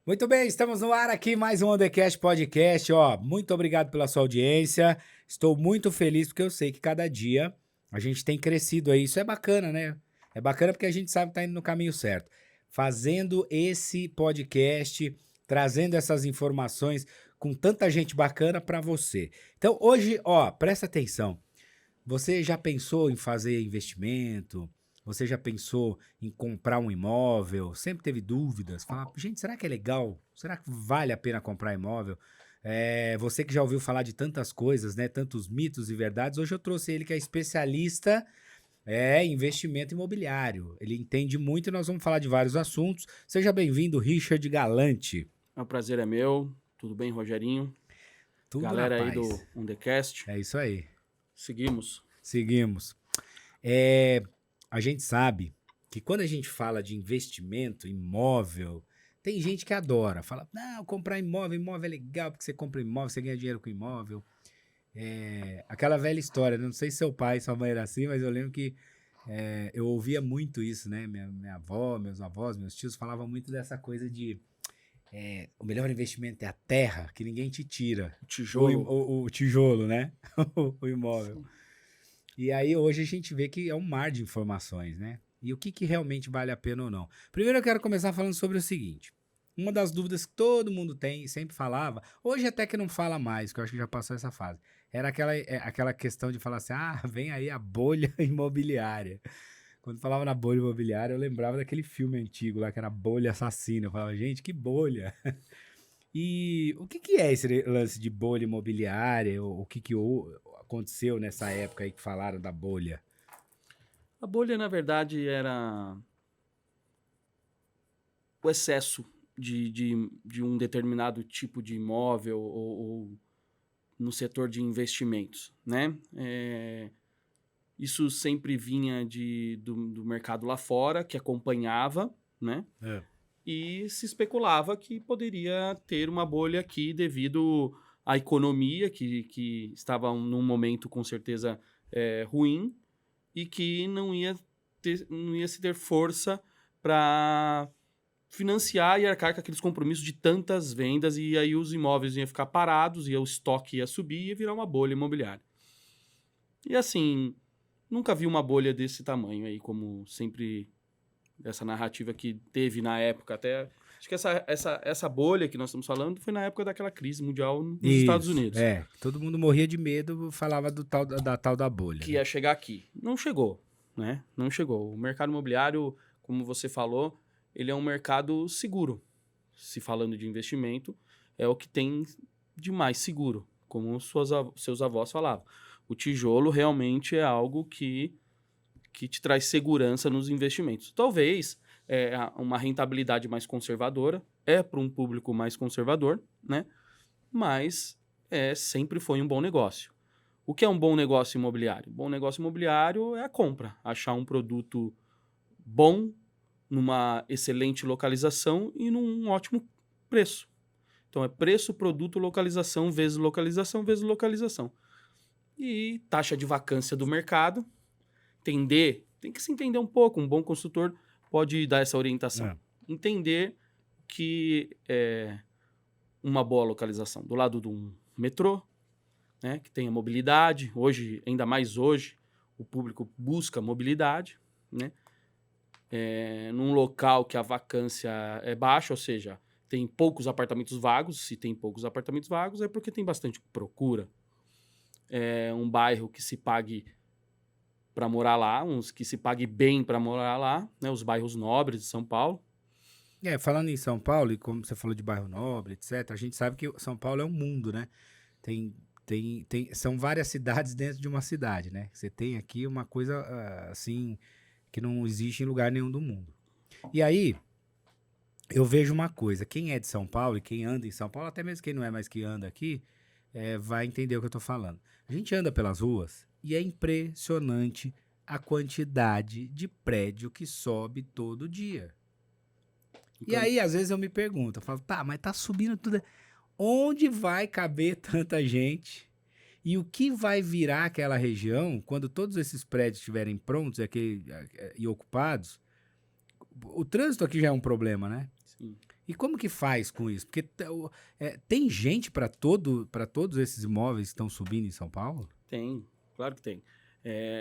Muito bem, estamos no ar aqui, mais um On The Cast Podcast. Ó, muito obrigado pela sua audiência. Estou muito feliz porque eu sei que cada dia a gente tem crescido aí. Isso é bacana, né? É bacana porque a gente sabe que está indo no caminho certo. Fazendo esse podcast, trazendo essas informações com tanta gente bacana para você. Então, hoje, ó, presta atenção. Você já pensou em fazer investimento? Você já pensou em comprar um imóvel? Sempre teve dúvidas? Fala, gente, será que é legal? Será que vale a pena comprar imóvel? Você que já ouviu falar de tantas coisas, né? Tantos mitos e verdades. Hoje eu trouxe ele que é especialista em investimento imobiliário. Ele entende muito e nós vamos falar de vários assuntos. Seja bem-vindo, Richard Galante. O prazer é meu. Tudo bem, Rogerinho? Tudo na Galera aí do paz. On The Cast. É isso aí. Seguimos. Seguimos. A gente sabe que quando a gente fala de investimento imóvel, tem gente que adora. Fala, não, comprar imóvel é legal, porque você compra imóvel, você ganha dinheiro com imóvel. Aquela velha história, né? Não sei se seu pai e sua mãe era assim, mas eu lembro que eu ouvia muito isso, né? Minha avó, meus avós, meus tios falavam muito dessa coisa de o melhor investimento é a terra, que ninguém te tira. O tijolo. O tijolo, né? O imóvel. E aí hoje a gente vê que é um mar de informações, né? E o que realmente vale a pena ou não. Primeiro eu quero começar falando sobre o seguinte. Uma das dúvidas que todo mundo tem e sempre falava, hoje até que não fala mais, que eu acho que já passou essa fase, era aquela questão de falar assim, vem aí a bolha imobiliária. Quando falava na bolha imobiliária, eu lembrava daquele filme antigo lá, que era Bolha Assassina. Eu falava, gente, que bolha! E o que é esse lance de bolha imobiliária? O que aconteceu nessa época aí que falaram da bolha? A bolha, na verdade, era o excesso de um determinado tipo de imóvel ou no setor de investimentos, né? Isso sempre vinha do mercado lá fora, que acompanhava, né? E se especulava que poderia ter uma bolha aqui devido à economia, que estava num momento com certeza ruim, e que não ia se ter força para financiar e arcar com aqueles compromissos de tantas vendas, e aí os imóveis iam ficar parados, e o estoque ia subir e ia virar uma bolha imobiliária. E assim, nunca vi uma bolha desse tamanho aí, como sempre essa narrativa que teve na época. Até acho que essa bolha que nós estamos falando foi na época daquela crise mundial nos Estados Unidos. Todo mundo morria de medo, falava da tal da bolha. Que ia chegar aqui. Não chegou, né? Não chegou. O mercado imobiliário, como você falou, ele é um mercado seguro. Se falando de investimento, é o que tem de mais seguro, como seus avós falavam. O tijolo realmente é algo que te traz segurança nos investimentos. Talvez uma rentabilidade mais conservadora, para um público mais conservador, né? Mas sempre foi um bom negócio. O que é um bom negócio imobiliário? Bom negócio imobiliário é a compra, achar um produto bom, numa excelente localização e num ótimo preço. Então é preço, produto, localização, vezes localização, vezes localização. E taxa de vacância do mercado. Tem que se entender um pouco. Um bom consultor pode dar essa orientação. Entender que é uma boa localização. Do lado de um metrô, né, que tenha mobilidade. Hoje, ainda mais hoje, o público busca mobilidade, né? Num local que a vacância é baixa, ou seja, tem poucos apartamentos vagos. Se tem poucos apartamentos vagos, é porque tem bastante procura. Um bairro que se pague para morar lá, uns que se pague bem para morar lá, né? Os bairros nobres de São Paulo. Falando em São Paulo, e como você falou de bairro nobre, etc., a gente sabe que São Paulo é um mundo, né? São várias cidades dentro de uma cidade, né? Você tem aqui uma coisa assim que não existe em lugar nenhum do mundo. E aí, eu vejo uma coisa, quem é de São Paulo e quem anda em São Paulo, até mesmo quem não é mais que anda aqui, vai entender o que eu tô falando. A gente anda pelas ruas e é impressionante a quantidade de prédio que sobe todo dia. E aí, às vezes eu me pergunto, eu falo, mas tá subindo tudo. Onde vai caber tanta gente? E o que vai virar aquela região quando todos esses prédios estiverem prontos e ocupados? O trânsito aqui já é um problema, né? Sim. E como que faz com isso? Porque tem gente para todos esses imóveis que estão subindo em São Paulo? Tem, claro que tem.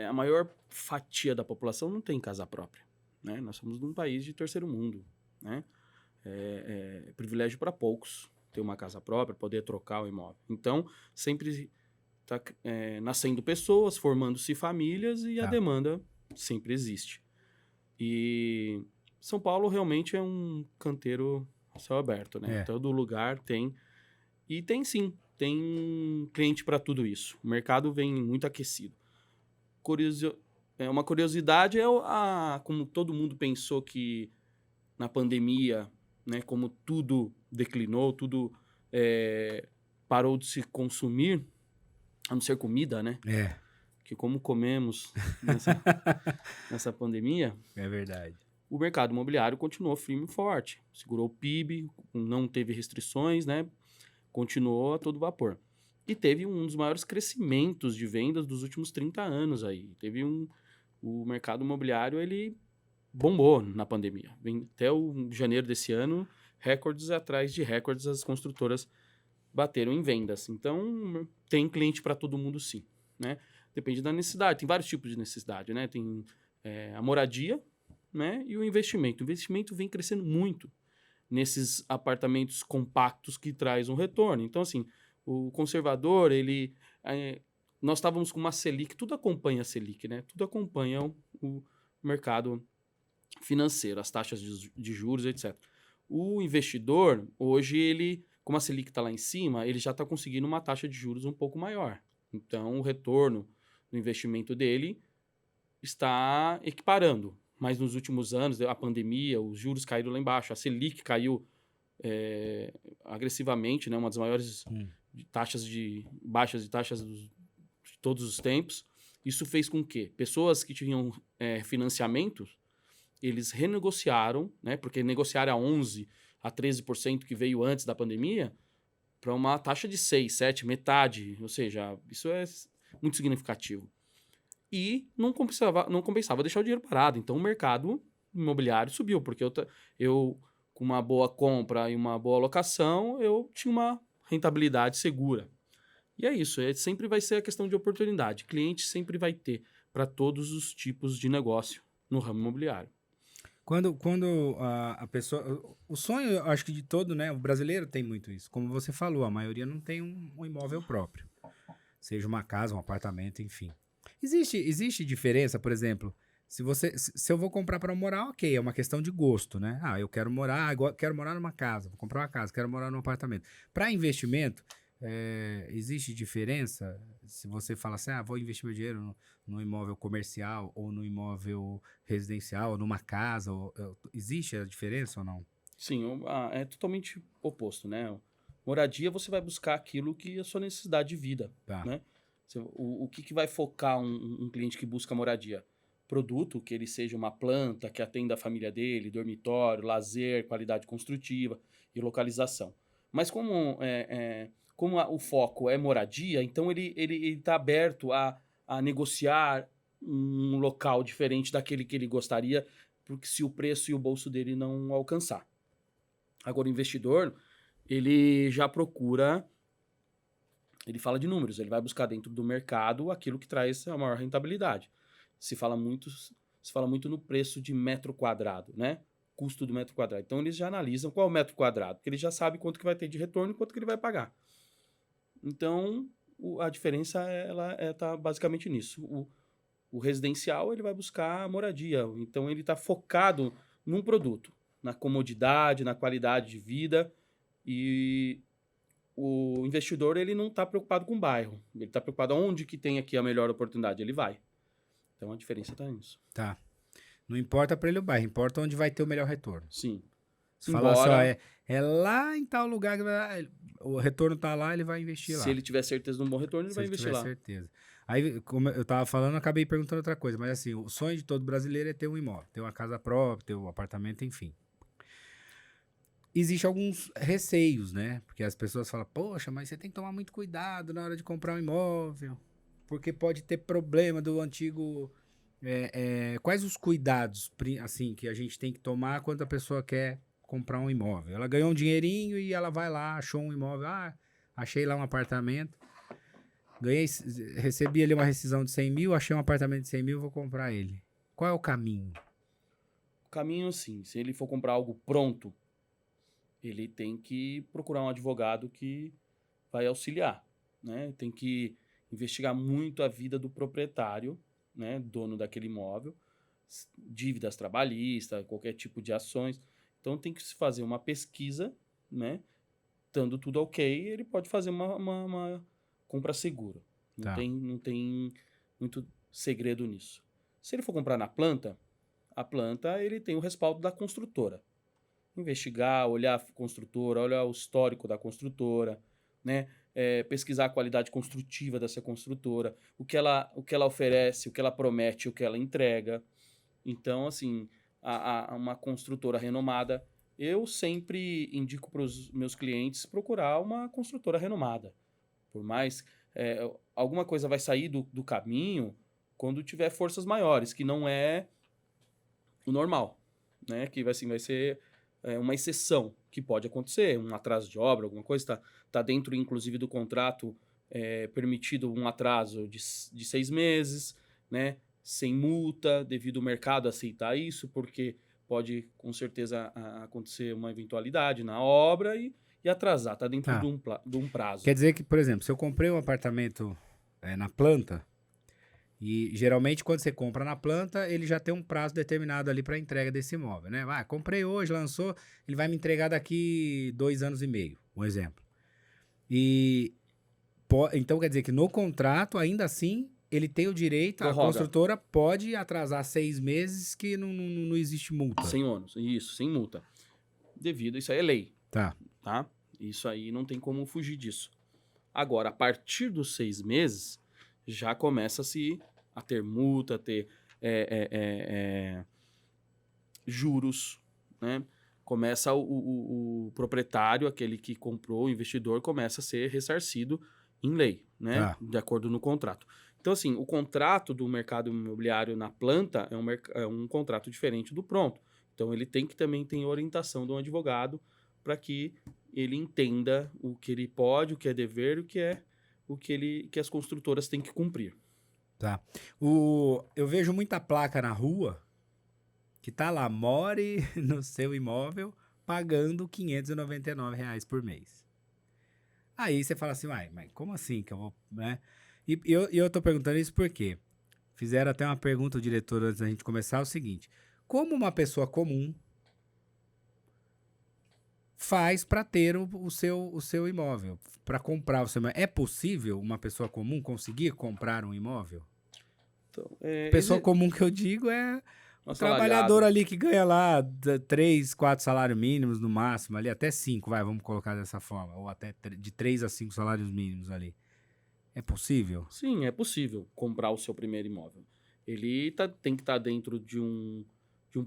A maior fatia da população não tem casa própria, né? Nós somos um país de terceiro mundo, né? É privilégio para poucos ter uma casa própria, poder trocar o imóvel. Então, sempre está nascendo pessoas, formando-se famílias e a Tá. demanda sempre existe. E São Paulo realmente é um canteiro a céu aberto, né? É. Todo lugar tem. E tem sim, tem cliente para tudo isso. O mercado vem muito aquecido. Uma curiosidade como todo mundo pensou que na pandemia, né, como tudo declinou, tudo parou de se consumir, a não ser comida, né? É. Que como comemos nessa pandemia, É verdade. o mercado imobiliário continuou firme e forte. Segurou o PIB, não teve restrições, né? Continuou a todo vapor. E teve um dos maiores crescimentos de vendas dos últimos 30 anos aí. O mercado imobiliário, ele bombou na pandemia. Até o janeiro desse ano, recordes atrás de recordes, as construtoras bateram em vendas. Então, tem cliente para todo mundo sim, né? Depende da necessidade. Tem vários tipos de necessidade, né? Tem a moradia, né? E o investimento. O investimento vem crescendo muito nesses apartamentos compactos que traz um retorno. Então, assim, o conservador, nós estávamos com uma Selic, tudo acompanha a Selic, né? Tudo acompanha o mercado financeiro, as taxas de juros, etc. O investidor, hoje, como a Selic está lá em cima, ele já está conseguindo uma taxa de juros um pouco maior. Então, o retorno do investimento dele está equiparando. Mas nos últimos anos, a pandemia, os juros caíram lá embaixo, a Selic caiu agressivamente, né? Uma das maiores baixas de taxas de todos os tempos. Isso fez com que pessoas que tinham financiamentos, eles renegociaram, né? Porque negociaram a 11%, a 13% que veio antes da pandemia, para uma taxa de 6, 7, metade. Ou seja, isso é muito significativo. E não compensava deixar o dinheiro parado. Então, o mercado imobiliário subiu, porque eu com uma boa compra e uma boa locação, eu tinha uma rentabilidade segura. E é isso, sempre vai ser a questão de oportunidade. Cliente sempre vai ter para todos os tipos de negócio no ramo imobiliário. Quando a pessoa... O sonho, eu acho que de todo, né? O brasileiro tem muito isso. Como você falou, a maioria não tem um imóvel próprio. Seja uma casa, um apartamento, enfim. Existe diferença, por exemplo, se eu vou comprar para morar, ok, é uma questão de gosto, né? Ah, eu quero morar numa casa, vou comprar uma casa, quero morar num apartamento. Para investimento, existe diferença? Se você fala assim, vou investir meu dinheiro no imóvel comercial ou no imóvel residencial, ou numa casa, existe a diferença ou não? Sim, é totalmente oposto, né? Moradia, você vai buscar aquilo que é a sua necessidade de vida, Tá. né? O que vai focar um cliente que busca moradia? Produto, que ele seja uma planta que atenda a família dele, dormitório, lazer, qualidade construtiva e localização. Mas como o foco é moradia, então ele está aberto a negociar um local diferente daquele que ele gostaria, porque se o preço e o bolso dele não alcançar. Agora, o investidor, ele já procura, ele fala de números, ele vai buscar dentro do mercado aquilo que traz a maior rentabilidade. Se fala muito no preço de metro quadrado, né? Custo do metro quadrado. Então, eles já analisam qual é o metro quadrado, porque ele já sabe quanto que vai ter de retorno e quanto que ele vai pagar. Então, a diferença está basicamente nisso. O residencial, ele vai buscar a moradia. Então, ele está focado num produto, na comodidade, na qualidade de vida. E o investidor, ele não está preocupado com o bairro. Ele está preocupado onde que tem aqui a melhor oportunidade. Ele vai. Então, a diferença está nisso. Tá. Não importa para ele o bairro, importa onde vai ter o melhor retorno. Sim. Se falar só, é lá em tal lugar que o retorno tá lá, ele vai investir lá. Se ele tiver certeza de um bom retorno, ele vai investir lá. Se ele tiver certeza. Aí, como eu tava falando, eu acabei perguntando outra coisa. Mas assim, o sonho de todo brasileiro é ter um imóvel, ter uma casa própria, ter um apartamento, enfim. existem alguns receios, né? Porque as pessoas falam, poxa, mas você tem que tomar muito cuidado na hora de comprar um imóvel, porque pode ter problema do antigo... quais os cuidados, assim, que a gente tem que tomar quando a pessoa quer comprar um imóvel? Ela ganhou um dinheirinho e ela vai lá, achou um imóvel, achei lá um apartamento, recebi ali uma rescisão de 100 mil, achei um apartamento de 100 mil, vou comprar ele. Qual é o caminho? O caminho, sim, se ele for comprar algo pronto, ele tem que procurar um advogado que vai auxiliar, né? Tem que investigar muito a vida do proprietário, né, dono daquele imóvel, dívidas trabalhistas, qualquer tipo de ações. Então tem que se fazer uma pesquisa, né? Estando tudo ok, ele pode fazer uma compra segura. Tá. Não tem muito segredo nisso. Se ele for comprar na planta, a planta ele tem o respaldo da construtora. Investigar, olhar a construtora, olhar o histórico da construtora, né? Pesquisar a qualidade construtiva dessa construtora, o que ela oferece, o que ela promete, o que ela entrega. Então, assim, uma construtora renomada, eu sempre indico para os meus clientes procurar uma construtora renomada. Por mais, alguma coisa vai sair do caminho quando tiver forças maiores, que não é o normal, né? Que vai ser uma exceção que pode acontecer, um atraso de obra, alguma coisa, tá dentro, inclusive, do contrato permitido um atraso de 6 meses, né? Sem multa, devido ao mercado aceitar isso, porque pode, com certeza, acontecer uma eventualidade na obra e atrasar, tá dentro Tá. de um prazo. Quer dizer que, por exemplo, se eu comprei um apartamento na planta, e geralmente quando você compra na planta, ele já tem um prazo determinado ali para entrega desse imóvel, né? Comprei hoje, lançou, ele vai me entregar daqui 2 anos e meio, um exemplo. Então quer dizer que no contrato, ainda assim, ele tem o direito, a construtora pode atrasar 6 meses que não existe multa. Sem ônus, isso, sem multa. Isso aí é lei. Tá. Isso aí não tem como fugir disso. Agora, a partir dos 6 meses, já começa-se a ter multa, a ter juros, né? Começa o proprietário, aquele que comprou, o investidor, começa a ser ressarcido em lei, né? Tá. De acordo no contrato. Então, assim, o contrato do mercado imobiliário na planta é um contrato diferente do pronto. Então, ele tem que também ter orientação de um advogado para que ele entenda o que ele pode, o que é dever, o que as construtoras têm que cumprir. Tá. Eu vejo muita placa na rua que tá lá, more no seu imóvel pagando R$ 599 por mês. Aí você fala assim, mas como assim que eu vou, né? E eu tô perguntando isso porque fizeram até uma pergunta ao diretor antes da gente começar, o seguinte: como uma pessoa comum faz para ter o seu imóvel, para comprar o seu imóvel? É possível uma pessoa comum conseguir comprar um imóvel? Então, Pessoa comum que eu digo é o trabalhador ali que ganha lá 3, 4 salários mínimos no máximo, ali até 5, vamos colocar dessa forma, ou até de 3 a 5 salários mínimos ali. É possível? Sim, é possível comprar o seu primeiro imóvel. Ele tem que estar dentro de um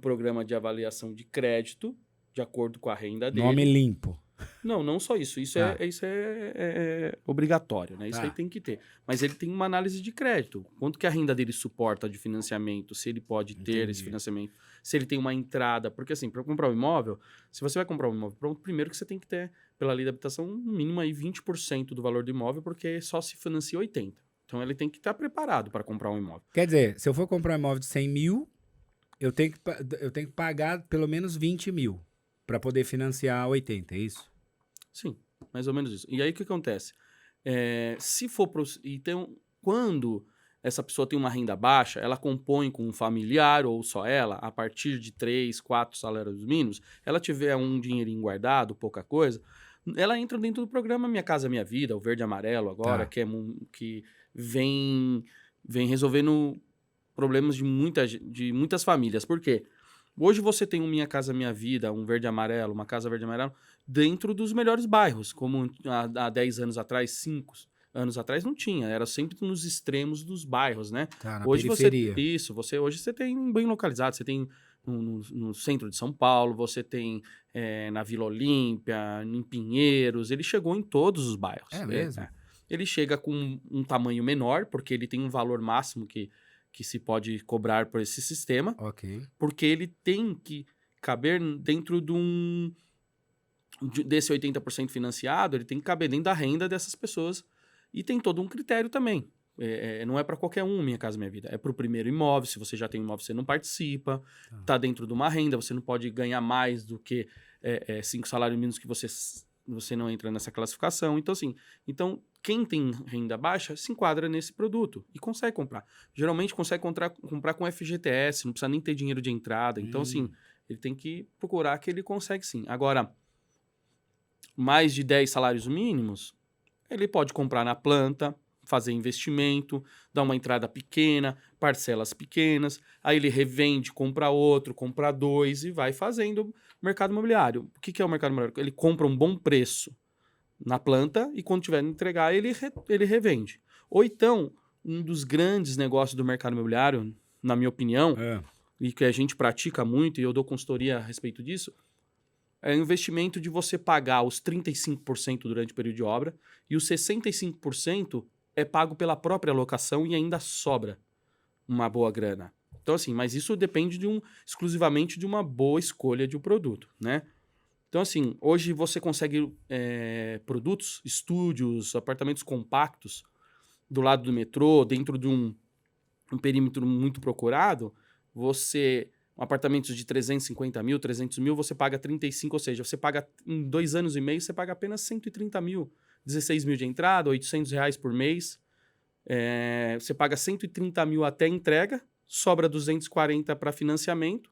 programa de avaliação de crédito, de acordo com a renda dele. Nome limpo. Não só isso. Isso é obrigatório, né? Isso aí tem que ter. Mas ele tem uma análise de crédito. Quanto que a renda dele suporta de financiamento, se ele pode ter esse financiamento, se ele tem uma entrada. Porque, assim, para comprar um imóvel, se você vai comprar um imóvel pronto, primeiro que você tem que ter, pela lei da habitação, no mínimo aí 20% do valor do imóvel, porque só se financia 80%. Então, ele tem que estar preparado para comprar um imóvel. Quer dizer, se eu for comprar um imóvel de 100 mil, eu tenho que pagar pelo menos 20 mil para poder financiar 80, é isso? Sim, mais ou menos isso. E aí o que acontece? Se for então, quando essa pessoa tem uma renda baixa, ela compõe com um familiar ou só ela, a partir de 3, 4 salários mínimos, ela tiver um dinheirinho guardado, pouca coisa, ela entra dentro do programa Minha Casa Minha Vida, o verde e amarelo agora, que vem resolvendo problemas de muitas famílias. Por quê? Hoje você tem um Minha Casa Minha Vida, um verde e amarelo, uma casa verde e amarelo, dentro dos melhores bairros, como há 10 anos atrás, 5 anos atrás não tinha, era sempre nos extremos dos bairros, né? Tá, na hoje periferia. Hoje você tem bem localizado, você tem no centro de São Paulo, você tem na Vila Olímpia, em Pinheiros, ele chegou em todos os bairros. É mesmo? Ele chega com um tamanho menor, porque ele tem um valor máximo que se pode cobrar por esse sistema, Ok. porque ele tem que caber dentro desse 80% financiado, ele tem que caber dentro da renda dessas pessoas. E tem todo um critério também. Não é para qualquer um, Minha Casa Minha Vida. É para o primeiro imóvel. Se você já tem um imóvel, você não participa. Tá dentro de uma renda. Você não pode ganhar mais do que 5 salários mínimos que você não entra nessa classificação. Então, assim, quem tem renda baixa se enquadra nesse produto e consegue comprar. Geralmente consegue comprar com FGTS, não precisa nem ter dinheiro de entrada. Então, assim, ele tem que procurar que ele consegue sim. Agora, mais de 10 salários mínimos, ele pode comprar na planta, fazer investimento, dar uma entrada pequena, parcelas pequenas, aí ele revende, compra outro, compra 2 e vai fazendo mercado imobiliário. O que é o mercado imobiliário? Ele compra um bom preço na planta e quando tiver de entregar, ele revende. Ou então, um dos grandes negócios do mercado imobiliário, na minha opinião, e que a gente pratica muito, e eu dou consultoria a respeito disso, é o investimento de você pagar os 35% durante o período de obra e os 65% é pago pela própria locação e ainda sobra uma boa grana. Então, assim, mas isso depende exclusivamente de uma boa escolha de um produto, né? Então, assim, hoje você consegue produtos, estúdios, apartamentos compactos do lado do metrô, dentro de um perímetro muito procurado, apartamentos de 350 mil, 300 mil, você paga 35, ou seja, você paga em 2 anos e meio, você paga apenas 130 mil, 16 mil de entrada, R$ 800 por mês, você paga 130 mil até entrega, sobra 240 para financiamento,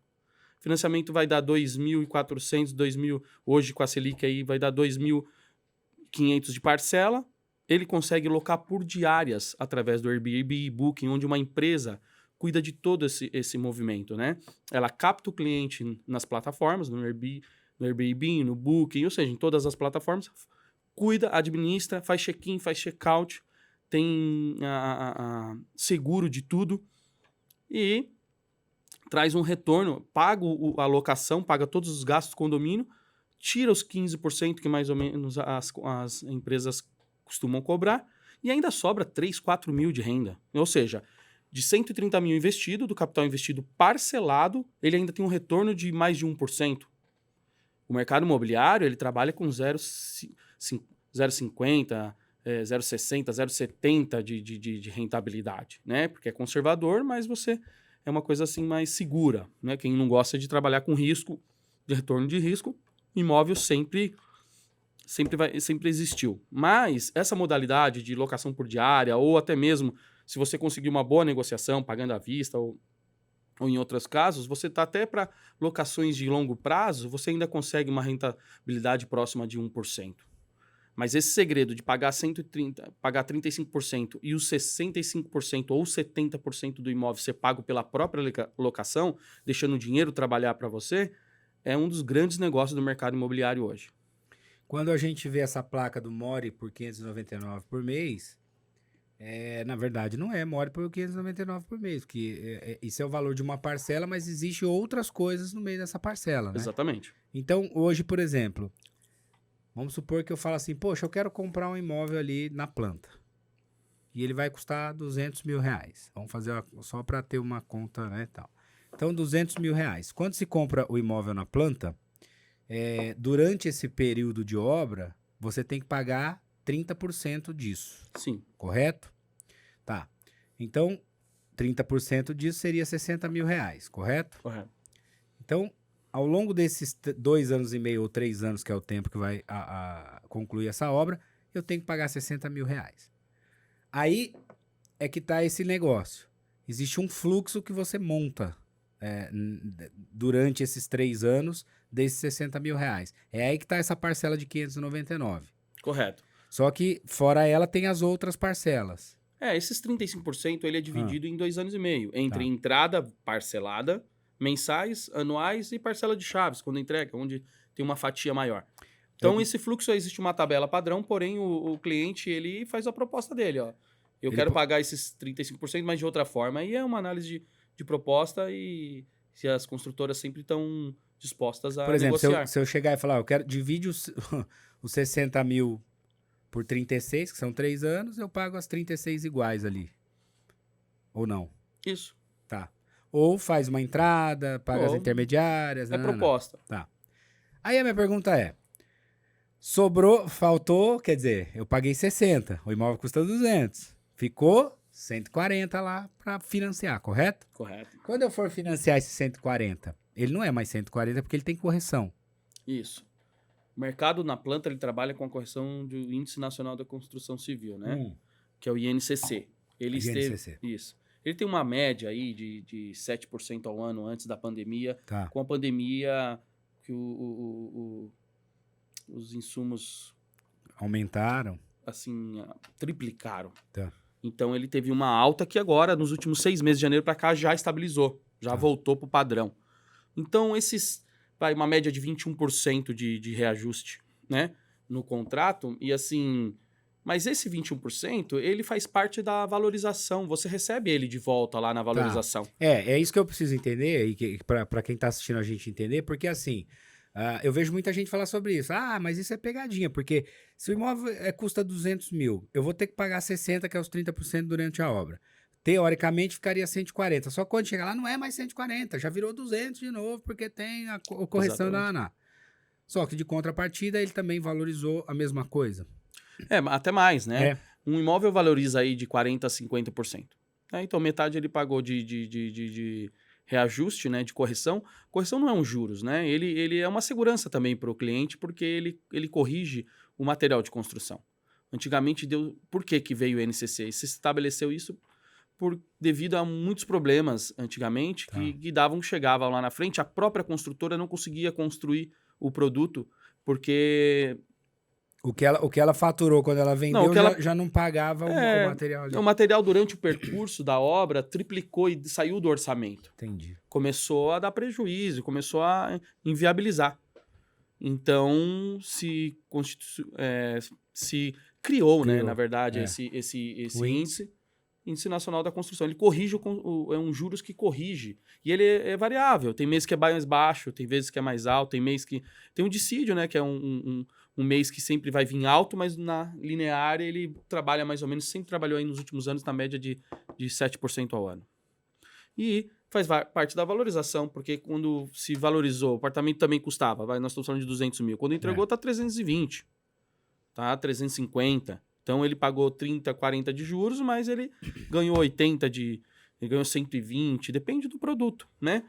financiamento vai dar 2.400, 2.000, hoje com a Selic aí vai dar 2.500 de parcela, ele consegue locar por diárias através do Airbnb e Booking, onde uma empresa cuida de todo esse movimento, né? Ela capta o cliente nas plataformas, no Airbnb, no Booking, ou seja, em todas as plataformas, cuida, administra, faz check-in, faz check-out, tem seguro de tudo e traz um retorno, paga a locação, paga todos os gastos do condomínio, tira os 15% que mais ou menos as empresas costumam cobrar e ainda sobra 3, 4 mil de renda. Ou seja, de 130 mil investido, do capital investido parcelado, ele ainda tem um retorno de mais de 1%. O mercado imobiliário, ele trabalha com 0,50, 0,60, 0,70 de rentabilidade, né? Porque é conservador, mas é uma coisa assim mais segura, né? Quem não gosta de trabalhar com risco, de retorno de risco, imóvel sempre existiu. Mas essa modalidade de locação por diária, ou até mesmo se você conseguir uma boa negociação, pagando à vista, ou em outros casos, você está até para locações de longo prazo, você ainda consegue uma rentabilidade próxima de 1%. Mas esse segredo de pagar 130%, pagar 35% e os 65% ou 70% do imóvel ser pago pela própria locação, deixando o dinheiro trabalhar para você, é um dos grandes negócios do mercado imobiliário hoje. Quando a gente vê essa placa do More por 599 por mês, na verdade não é More por 599 por mês, porque isso é o valor de uma parcela, mas existe outras coisas no meio dessa parcela, né? Exatamente. Então, hoje, por exemplo, vamos supor que eu falo assim, poxa, eu quero comprar um imóvel ali na planta. E ele vai custar R$200 mil. Vamos fazer só para ter uma conta, né, tal. Então, R$200 mil. Quando se compra o imóvel na planta, durante esse período de obra, você tem que pagar 30% disso. Sim. Correto? Tá. Então, 30% disso seria R$60 mil, correto? Correto. Então, ao longo desses 2 anos e meio ou 3 anos, que é o tempo que vai concluir essa obra, eu tenho que pagar R$60 mil. Aí é que está esse negócio. Existe um fluxo que você monta durante esses 3 anos desses R$60 mil. É aí que está essa parcela de 599. Correto. Só que, fora ela, tem as outras parcelas. Esses 35% ele é dividido em 2 anos e meio, entre entrada parcelada, mensais, anuais e parcela de chaves, quando entrega, onde tem uma fatia maior. Então, esse fluxo, existe uma tabela padrão, porém, o cliente, ele faz a proposta dele, ó. Eu quero pagar esses 35%, mas de outra forma. Aí é uma análise de proposta e Se as construtoras sempre estão dispostas a Por exemplo, negociar. se eu chegar e falar, eu quero divide os 60 mil por 36, que são 3 anos, eu pago as 36 iguais ali. Ou não? Isso. Tá. Ou faz uma entrada, paga as Ou intermediárias. é proposta. Tá. Aí a minha pergunta é, sobrou, faltou, quer dizer, eu paguei 60, o imóvel custa 200. Ficou 140 lá para financiar, correto? Correto. Quando eu for financiar esse 140, ele não é mais 140 porque ele tem correção. Isso. O mercado na planta ele trabalha com a correção do Índice Nacional da Construção Civil, né? Que é o INCC. Ele INCC. Isso. Ele tem uma média aí de 7% ao ano antes da pandemia. Tá. Com a pandemia, que os insumos Aumentaram. assim, triplicaram. Tá. Então ele teve uma alta que agora, nos últimos 6 meses de janeiro para cá, já estabilizou. Já voltou para o padrão. Então, uma média de 21% de reajuste, né? No contrato. E assim, mas esse 21%, ele faz parte da valorização. Você recebe ele de volta lá na valorização. É isso que eu preciso entender, e para quem tá assistindo a gente entender, porque assim, eu vejo muita gente falar sobre isso. Ah, mas isso é pegadinha, porque se o imóvel custa 200 mil, eu vou ter que pagar 60, que é os 30% durante a obra. Teoricamente ficaria 140, só que quando chega lá não é mais 140, já virou 200 de novo, porque tem a correção da ANA. Só que de contrapartida ele também valorizou a mesma coisa. Até mais, né? É. Um imóvel valoriza aí de 40% a 50%. Então metade ele pagou de reajuste, né, de correção. Correção não é um juros, né? Ele é uma segurança também para o cliente, porque ele corrige o material de construção. Antigamente, por que veio o INCC? Se estabeleceu isso devido a muitos problemas antigamente que chegavam lá na frente, a própria construtora não conseguia construir o produto, porque... O que ela faturou quando ela vendeu já não pagava o material ali. O material durante o percurso da obra triplicou e saiu do orçamento. Entendi. Começou a dar prejuízo, começou a inviabilizar. Então, se criou, né, na verdade, esse índice nacional da construção. Ele corrige, é um juros que corrige. E ele é variável. Tem mês que é mais baixo, tem vezes que é mais alto, tem mês que... Tem um dissídio, né, que é um mês que sempre vai vir alto, mas na linear ele trabalha mais ou menos, sempre trabalhou aí nos últimos anos na média de 7% ao ano. E faz parte da valorização, porque quando se valorizou, o apartamento também custava, nós estamos falando de 200 mil, quando entregou tá 320, tá 350, então ele pagou 30, 40 de juros, mas ele ganhou 80 ele ganhou 120, depende do produto, né?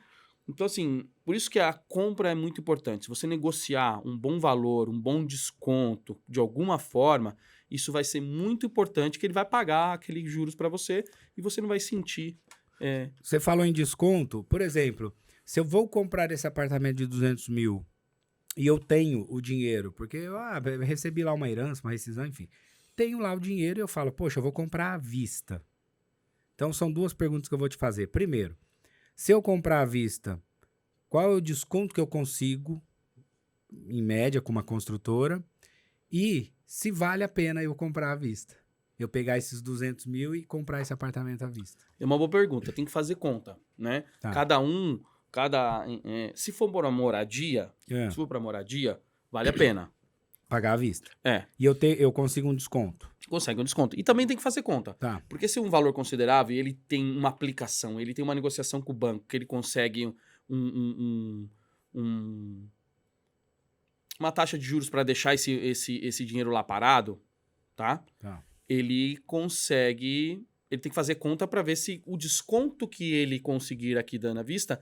Então, assim, por isso que a compra é muito importante. Se você negociar um bom valor, um bom desconto, de alguma forma, isso vai ser muito importante, que ele vai pagar aqueles juros para você e você não vai sentir... Você falou em desconto, por exemplo, se eu vou comprar esse apartamento de 200 mil e eu tenho o dinheiro, porque eu recebi lá uma herança, uma rescisão, enfim, tenho lá o dinheiro e eu falo, poxa, eu vou comprar à vista. Então, são 2 perguntas que eu vou te fazer. Primeiro, se eu comprar à vista, qual é o desconto que eu consigo, em média, com uma construtora? E se vale a pena eu comprar à vista? Eu pegar esses 200 mil e comprar esse apartamento à vista? É uma boa pergunta. Tem que fazer conta, né? Tá. Se for para moradia, vale a pena. Pagar à vista. É. E eu consigo um desconto. Consegue um desconto. E também tem que fazer conta. Tá. Porque se um valor considerável, ele tem uma aplicação, ele tem uma negociação com o banco, que ele consegue uma taxa de juros para deixar esse dinheiro lá parado, tá? Ele tem que fazer conta para ver se o desconto que ele conseguir aqui dando à vista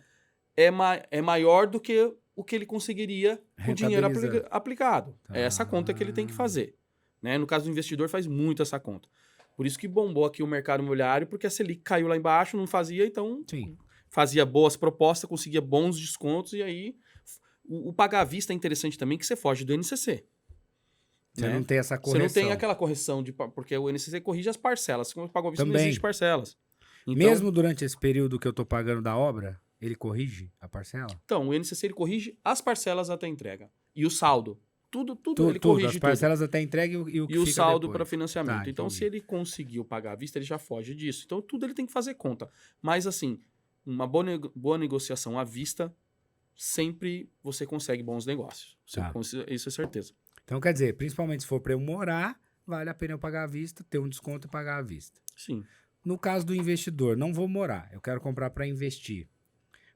é maior do que o que ele conseguiria com o dinheiro aplicado. É essa conta que ele tem que fazer. Né? No caso do investidor, faz muito essa conta. Por isso que bombou aqui o mercado imobiliário, porque a Selic caiu lá embaixo, não fazia, então fazia boas propostas, conseguia bons descontos, e aí o pagar à vista é interessante também, que você foge do INCC. Você não tem essa correção. Você não tem aquela correção, porque o INCC corrige as parcelas. Quando pagou à vista, também. Não existe parcelas. Então, mesmo durante esse período que eu estou pagando da obra, ele corrige a parcela? Então, o INCC ele corrige as parcelas até a entrega. E o saldo. Tudo ele corrige as parcelas até a entrega e o que e o fica saldo depois. para financiamento. Tá, então, se ele conseguiu pagar à vista, ele já foge disso. Então, tudo ele tem que fazer conta. Mas, assim, uma boa negociação à vista, sempre você consegue bons negócios. Tá. Isso é certeza. Então, quer dizer, principalmente se for para eu morar, vale a pena eu pagar à vista, ter um desconto e pagar à vista. Sim. No caso do investidor, não vou morar, eu quero comprar para investir.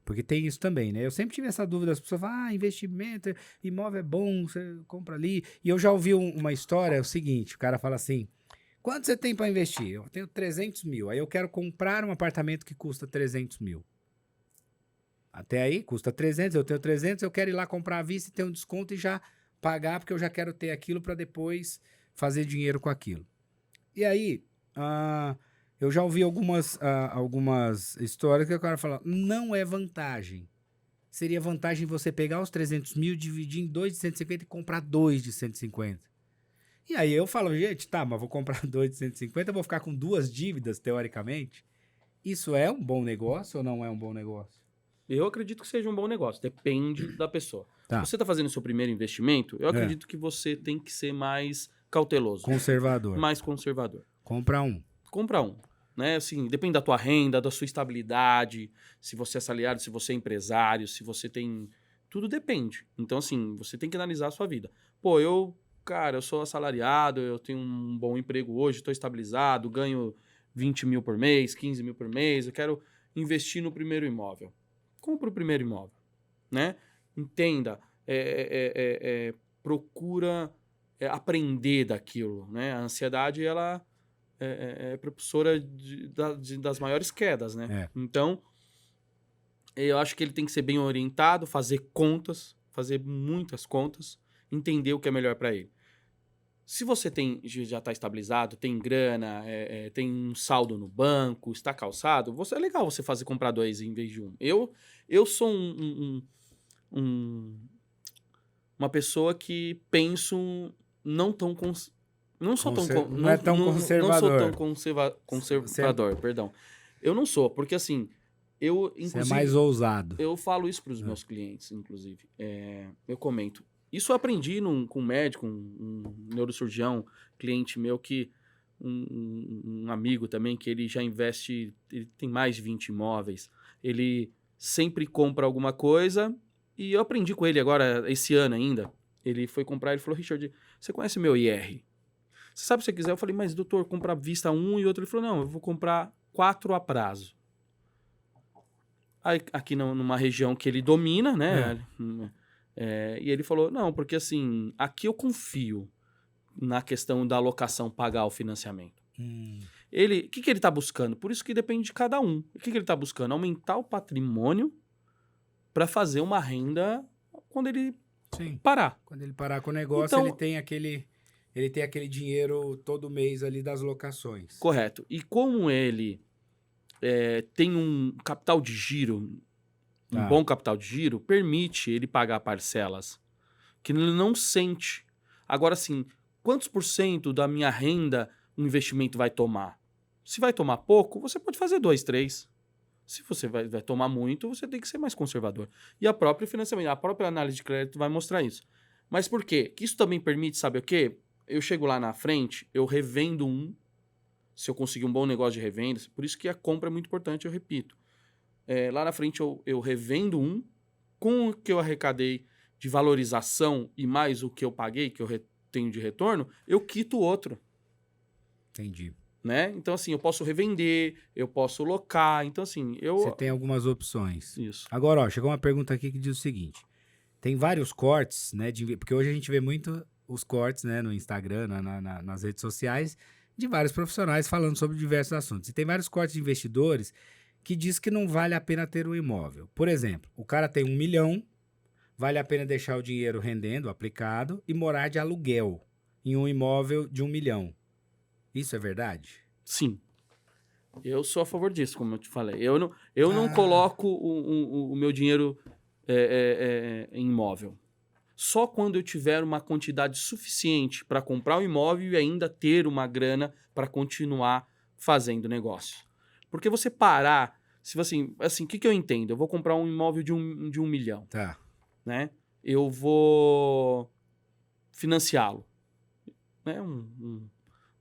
Porque tem isso também, né? Eu sempre tive essa dúvida, as pessoas falam, investimento, imóvel é bom, você compra ali. E eu já ouvi uma história, é o seguinte, o cara fala assim, quanto você tem para investir? Eu tenho 300 mil, aí eu quero comprar um apartamento que custa 300 mil. Até aí, custa 300, eu tenho 300, eu quero ir lá comprar à vista e ter um desconto e já pagar, porque eu já quero ter aquilo para depois fazer dinheiro com aquilo. E aí, eu já ouvi algumas histórias que o cara fala, não é vantagem. Seria vantagem você pegar os 300 mil, dividir em 2 de 150 e comprar 2 de 150. E aí eu falo, gente, tá, mas vou comprar 2 de 150, eu vou ficar com 2 dívidas, teoricamente. Isso é um bom negócio ou não é um bom negócio? Eu acredito que seja um bom negócio, depende da pessoa. Tá. Se você está fazendo o seu primeiro investimento, eu acredito que você tem que ser mais cauteloso. Conservador. Mais conservador. Compra um. Compra um. Né? Assim, depende da tua renda, da sua estabilidade, se você é assalariado, se você é empresário, se você tem... Tudo depende. Então, assim, você tem que analisar a sua vida. Pô, eu sou assalariado, eu tenho um bom emprego hoje, estou estabilizado, ganho 20 mil por mês, 15 mil por mês, eu quero investir no primeiro imóvel. Compra o primeiro imóvel, né? Entenda, procura aprender daquilo, né? A ansiedade, ela é propulsora das maiores quedas, né? Então, eu acho que ele tem que ser bem orientado, fazer contas, fazer muitas contas, entender o que é melhor para ele. Se você já está estabilizado, tem grana, tem um saldo no banco, está calçado, é legal você comprar 2 em vez de um. Eu sou uma pessoa que penso não tão conservador, perdão. Eu não sou, porque assim, Você é mais ousado. Eu falo isso para os meus clientes, inclusive. Eu comento. Isso eu aprendi com um médico, um neurocirurgião, cliente meu, um amigo também, que ele já investe, ele tem mais de 20 imóveis. Ele sempre compra alguma coisa e eu aprendi com ele agora, esse ano ainda. Ele foi comprar, ele falou, Richard, você conhece meu IR? Você sabe se você quiser? Eu falei, mas doutor, comprar vista um e outro. Ele falou, não, eu vou comprar 4 a prazo. Aí, aqui numa região que ele domina, né? E ele falou, não, porque assim, aqui eu confio na questão da locação pagar o financiamento. O que ele está buscando? Por isso que depende de cada um. O que ele está buscando? Aumentar o patrimônio para fazer uma renda quando ele parar. Quando ele parar com o negócio, então, ele tem aquele dinheiro todo mês ali das locações. Correto. E como ele tem um capital de giro, um bom capital de giro, permite ele pagar parcelas que ele não sente. Agora, assim, quantos % da minha renda um investimento vai tomar? Se vai tomar pouco, você pode fazer 2, 3. Se você vai tomar muito, você tem que ser mais conservador. E a própria financiamento, a própria análise de crédito vai mostrar isso. Mas por quê? Que isso também permite, sabe o quê? Eu chego lá na frente, eu revendo se eu conseguir um bom negócio de revenda, por isso que a compra é muito importante, eu repito. Lá na frente eu revendo com o que eu arrecadei de valorização e mais o que eu paguei, que eu tenho de retorno, eu quito o outro. Entendi. Né? Então, assim, eu posso revender, eu posso locar, então, assim, Você tem algumas opções. Isso. Agora, ó, chegou uma pergunta aqui que diz o seguinte, tem vários cortes, né, porque hoje a gente vê muito os cortes, né, no Instagram, nas redes sociais, de vários profissionais falando sobre diversos assuntos. E tem vários cortes de investidores que diz que não vale a pena ter um imóvel. Por exemplo, o cara tem 1 milhão, vale a pena deixar o dinheiro rendendo, aplicado, e morar de aluguel em um imóvel de 1 milhão. Isso é verdade? Sim. Eu sou a favor disso, como eu te falei. Eu não coloco o meu dinheiro em imóvel. Só quando eu tiver uma quantidade suficiente para comprar um imóvel e ainda ter uma grana para continuar fazendo negócio. Porque você parar... Se assim, o que eu entendo? Eu vou comprar um imóvel de 1 milhão. Tá. Né? Eu vou financiá-lo. Né?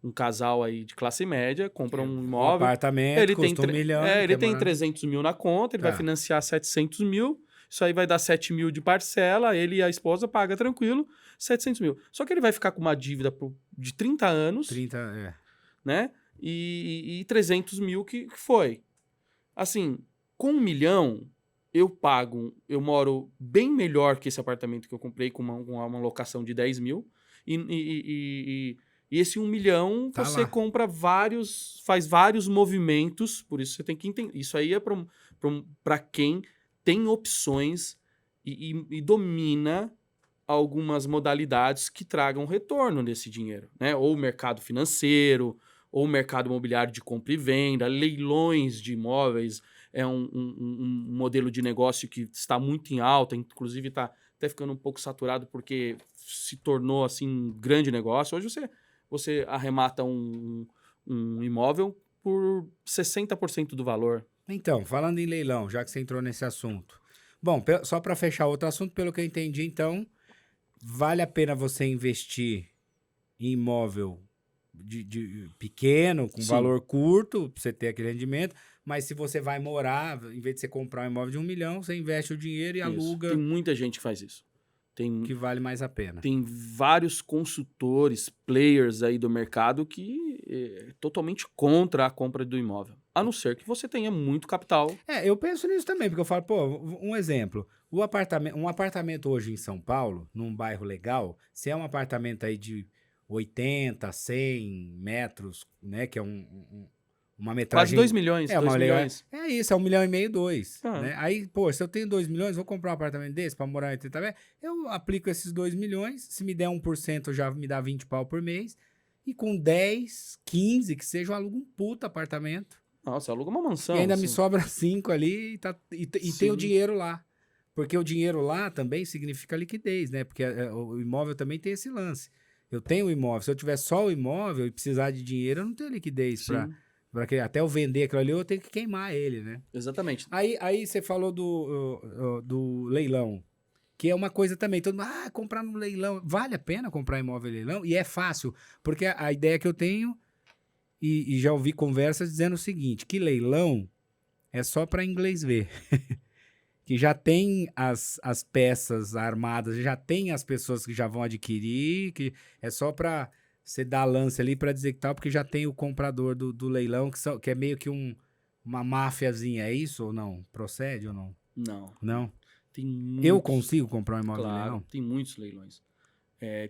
um casal aí de classe média, compra um Um imóvel, apartamento ele custa 1 milhão. ele quer tem morar- 300 mil na conta, ele vai Tá. financiar 700 mil, isso aí vai dar 7 mil de parcela, ele e a esposa paga tranquilo, 700 mil. Só que ele vai ficar com uma dívida de 30 anos, 30, é. né? E 300 mil que foi. Assim, com 1 milhão, eu moro bem melhor que esse apartamento que eu comprei com uma locação de 10 mil. E esse 1 milhão, Tá você lá. compra faz vários movimentos, por isso você tem que entender. Isso aí é para quem tem opções e domina algumas modalidades que tragam retorno desse dinheiro, né? Ou o mercado financeiro, ou o mercado imobiliário de compra e venda, leilões de imóveis é um modelo de negócio que está muito em alta, inclusive está até ficando um pouco saturado porque se tornou assim um grande negócio. Hoje você arremata um imóvel por 60% do valor. Então, falando em leilão, já que você entrou nesse assunto. Bom, só para fechar outro assunto, pelo que eu entendi, então, vale a pena você investir em imóvel de pequeno, com Sim. valor curto, para você ter aquele rendimento, mas se você vai morar, em vez de você comprar um imóvel de 1 milhão, você investe o dinheiro e Isso. aluga, Tem muita gente que faz isso. que vale mais a pena. Tem vários consultores, players aí do mercado que é totalmente contra a compra do imóvel. A não ser que você tenha muito capital. Eu penso nisso também, porque eu falo, pô, um exemplo, um apartamento hoje em São Paulo, num bairro legal, se é um apartamento aí de 80, 100 metros, né, que é uma Quase metragem... 2 milhões, É, 2 milhões. é isso, é 1,5 milhão, 2, Ah. né? Aí, pô, se eu tenho 2 milhões, vou comprar um apartamento desse para morar em 80 metros, eu aplico esses 2 milhões, se me der 1%, já me dá 20 pau por mês, e com 10, 15, que seja, eu alugo um puta apartamento. Nossa, aluga uma mansão. E ainda assim. me sobra 5 ali e tem o Sim. dinheiro lá. Porque o dinheiro lá também significa liquidez, né? Porque o imóvel também tem esse lance. Eu tenho o imóvel. Se eu tiver só o imóvel e precisar de dinheiro, eu não tenho liquidez Sim, para até eu vender aquilo ali, eu tenho que queimar ele, né? exatamente. Aí você falou do leilão, que é uma coisa também. Todo mundo, comprar no leilão. Vale a pena comprar imóvel em leilão? E é fácil, porque a ideia que eu tenho, e já ouvi conversas dizendo o seguinte, que leilão é só para inglês ver. Que já tem as peças armadas, já tem as pessoas que já vão adquirir, que é só para você dar lance ali para dizer que tal, porque já tem o comprador do leilão, que é meio que uma máfiazinha, é isso ou não? Procede ou não? Não. Não? Tem muitos, Eu consigo comprar um imóvel de claro, leilão? tem muitos leilões.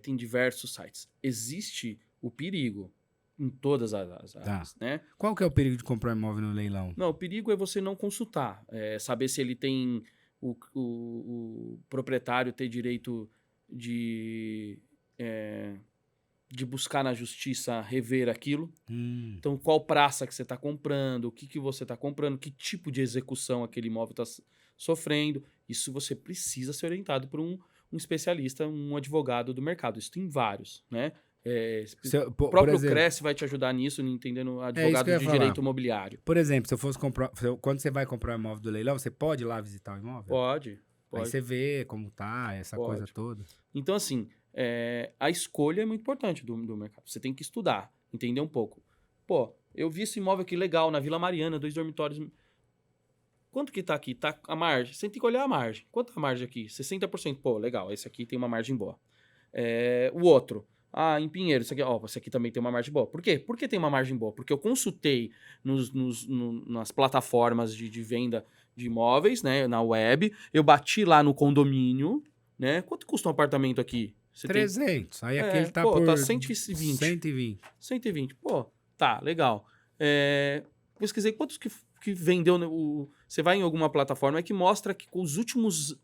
Tem diversos sites. Existe o perigo em todas as áreas, né? Qual que é o perigo de comprar um imóvel no leilão? Não, o perigo é você não consultar, saber se ele tem o proprietário ter direito de buscar na justiça rever aquilo. Então, qual praça que você está comprando, o que você está comprando, que tipo de execução aquele imóvel está sofrendo. Isso você precisa ser orientado por um especialista, um advogado do mercado. Isso tem vários, né? O próprio Cresce vai te ajudar nisso, entendendo advogado de direito imobiliário. Por exemplo, se eu fosse comprar, quando você vai comprar um imóvel do leilão, você pode ir lá visitar o imóvel? Pode. Aí você vê como tá, essa coisa toda. Então, assim, a escolha é muito importante do mercado. Você tem que estudar, entender um pouco. Pô, eu vi esse imóvel aqui legal, na Vila Mariana, 2 dormitórios. Quanto que tá aqui? Tá a margem. Você tem que olhar a margem. Quanto é a margem aqui? 60%. Pô, legal, esse aqui tem uma margem boa. O outro... em Pinheiro, esse aqui também tem uma margem boa. Por quê? Por que tem uma margem boa? Porque eu consultei nas plataformas de venda de imóveis, né, na web, eu bati lá no condomínio, né? Quanto custa um apartamento aqui? 300. Aí aquele tá por... tá 120. 120. 120. Pô, tá, legal. Pesquisei quantos que vendeu... Você vai em alguma plataforma que mostra que com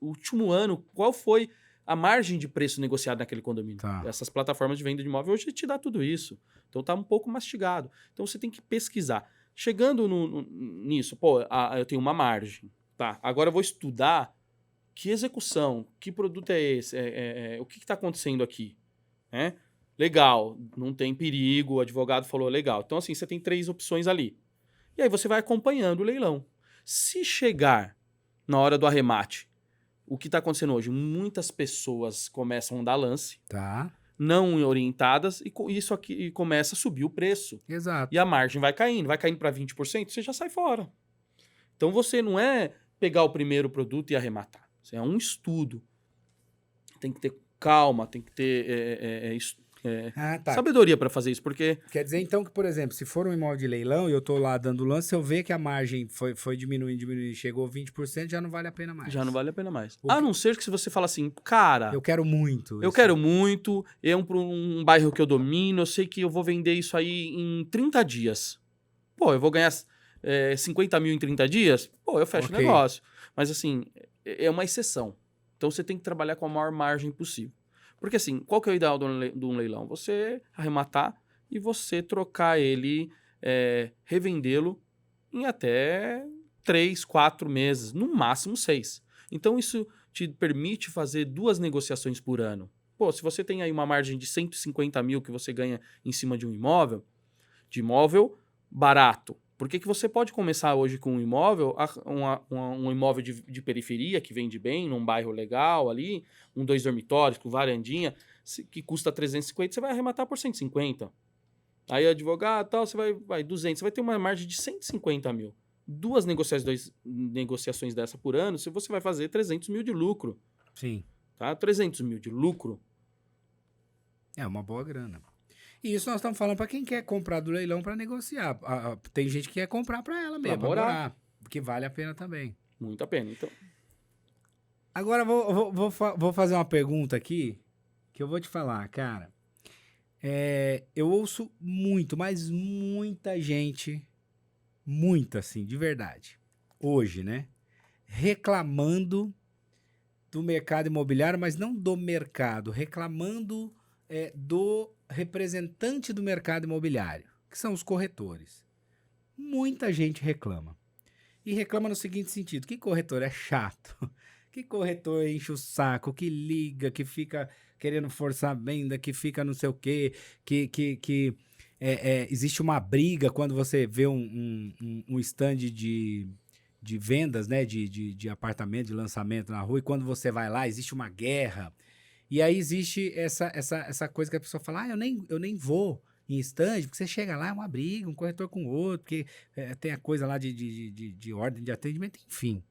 último ano, qual foi a margem de preço negociada naquele condomínio. Tá. Essas plataformas de venda de imóvel hoje te dá tudo isso. Então tá um pouco mastigado. Então você tem que pesquisar. Chegando nisso, pô, eu tenho uma margem. Tá, agora eu vou estudar que execução, que produto é esse, o que está acontecendo aqui. Legal, não tem perigo, o advogado falou legal. Então assim, você tem 3 opções ali. E aí você vai acompanhando o leilão. Se chegar na hora do arremate, o que está acontecendo hoje? Muitas pessoas começam a dar lance. Tá. não orientadas, e isso aqui começa a subir o preço. Exato. E a margem vai caindo para 20%, você já sai fora. Então você não é pegar o primeiro produto e arrematar. Isso é um estudo. Tem que ter calma, tem que ter Tá. sabedoria para fazer isso, porque Quer dizer, então, que, por exemplo, se for um imóvel de leilão e eu tô lá dando lance, se eu ver que a margem foi diminuindo, chegou a 20%, já não vale a pena mais. já não vale a pena mais. O A que- não ser que se você fala assim, cara, Eu quero muito. eu isso. quero muito, é um bairro que eu domino, eu sei que eu vou vender isso aí em 30 dias. Pô, eu vou ganhar 50 mil em 30 dias? Pô, eu fecho o Ok. negócio. Mas assim, é uma exceção. Então você tem que trabalhar com a maior margem possível. Porque assim, qual que é o ideal de um leilão? Você arrematar e você trocar ele, revendê-lo em até 3, 4 meses, no máximo 6. Então isso te permite fazer 2 negociações por ano. Pô, se você tem aí uma margem de 150 mil que você ganha em cima de um imóvel, de imóvel barato. Por que você pode começar hoje com um imóvel, um imóvel de periferia, que vende bem, num bairro legal ali, 2 dormitórios, com varandinha, que custa 350, você vai arrematar por 150. Aí advogado tal, você vai 200, você vai ter uma margem de 150 mil. 2 negociações dessa por ano, você vai fazer 300 mil de lucro. Sim. Tá? 300 mil de lucro. É uma boa grana. E isso nós estamos falando para quem quer comprar do leilão para negociar. Tem gente que quer comprar para ela mesmo, para morar, que vale a pena também. Muito a pena, então. Agora vou fazer uma pergunta aqui que eu vou te falar, cara. Eu ouço muito, mas muita gente, muita assim, de verdade, hoje, né? Reclamando do mercado imobiliário, mas não do mercado, reclamando do representante do mercado imobiliário, que são os corretores. Muita gente reclama. E reclama no seguinte sentido: que corretor é chato, que corretor enche o saco, que liga, que fica querendo forçar a venda, que fica não sei o quê, que existe uma briga quando você vê um stand de vendas, né, de apartamento, de lançamento na rua, e quando você vai lá, existe uma guerra. E aí existe essa coisa que a pessoa fala, eu nem vou em stand, porque você chega lá, é uma briga, um corretor com o outro, porque tem a coisa lá de ordem de atendimento, enfim.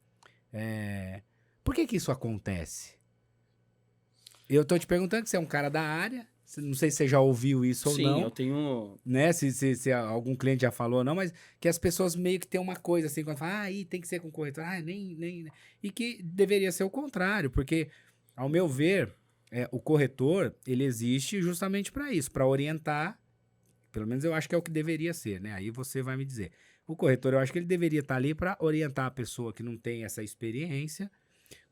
Por que isso acontece? Eu tô te perguntando que você é um cara da área, não sei se você já ouviu isso ou não. Sim, eu tenho... Né? Se algum cliente já falou ou não, mas que as pessoas meio que tem uma coisa assim, quando falam, aí tem que ser com corretor, nem. E que deveria ser o contrário, porque, ao meu ver, o corretor, ele existe justamente para isso, para orientar, pelo menos eu acho que é o que deveria ser, né? Aí você vai me dizer. O corretor, eu acho que ele deveria estar ali para orientar a pessoa que não tem essa experiência,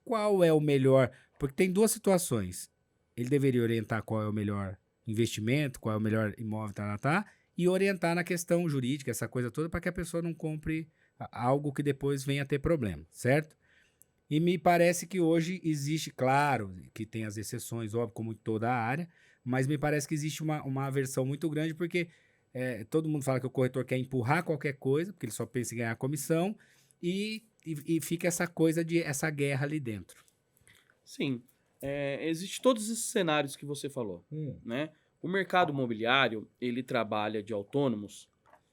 qual é o melhor, porque tem 2 situações. Ele deveria orientar qual é o melhor investimento, qual é o melhor imóvel, e orientar na questão jurídica, essa coisa toda, para que a pessoa não compre algo que depois venha a ter problema, certo? E me parece que hoje existe, claro, que tem as exceções, óbvio, como em toda a área, mas me parece que existe uma aversão muito grande, porque todo mundo fala que o corretor quer empurrar qualquer coisa, porque ele só pensa em ganhar comissão, e fica essa coisa essa guerra ali dentro. Sim. Existe todos esses cenários que você falou, né? O mercado imobiliário, ele trabalha de autônomos